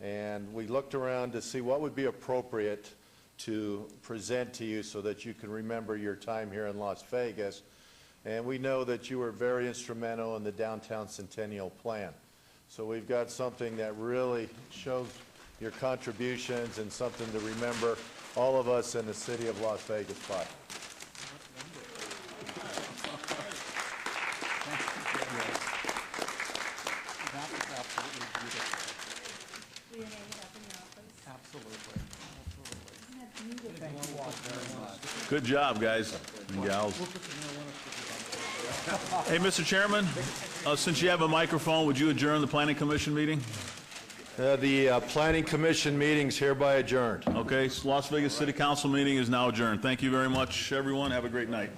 And we looked around to see what would be appropriate to present to you so that you can remember your time here in Las Vegas. And we know that you were very instrumental in the Downtown Centennial Plan. So we've got something that really shows your contributions and something to remember all of us in the city of Las Vegas by. Good job, guys and gals. Hey, Mr. Chairman, since you have a microphone, would you adjourn the Planning Commission meeting? The Planning Commission meeting's hereby adjourned. Okay, Las Vegas City Council meeting is now adjourned. Thank you very much, everyone. Have a great night.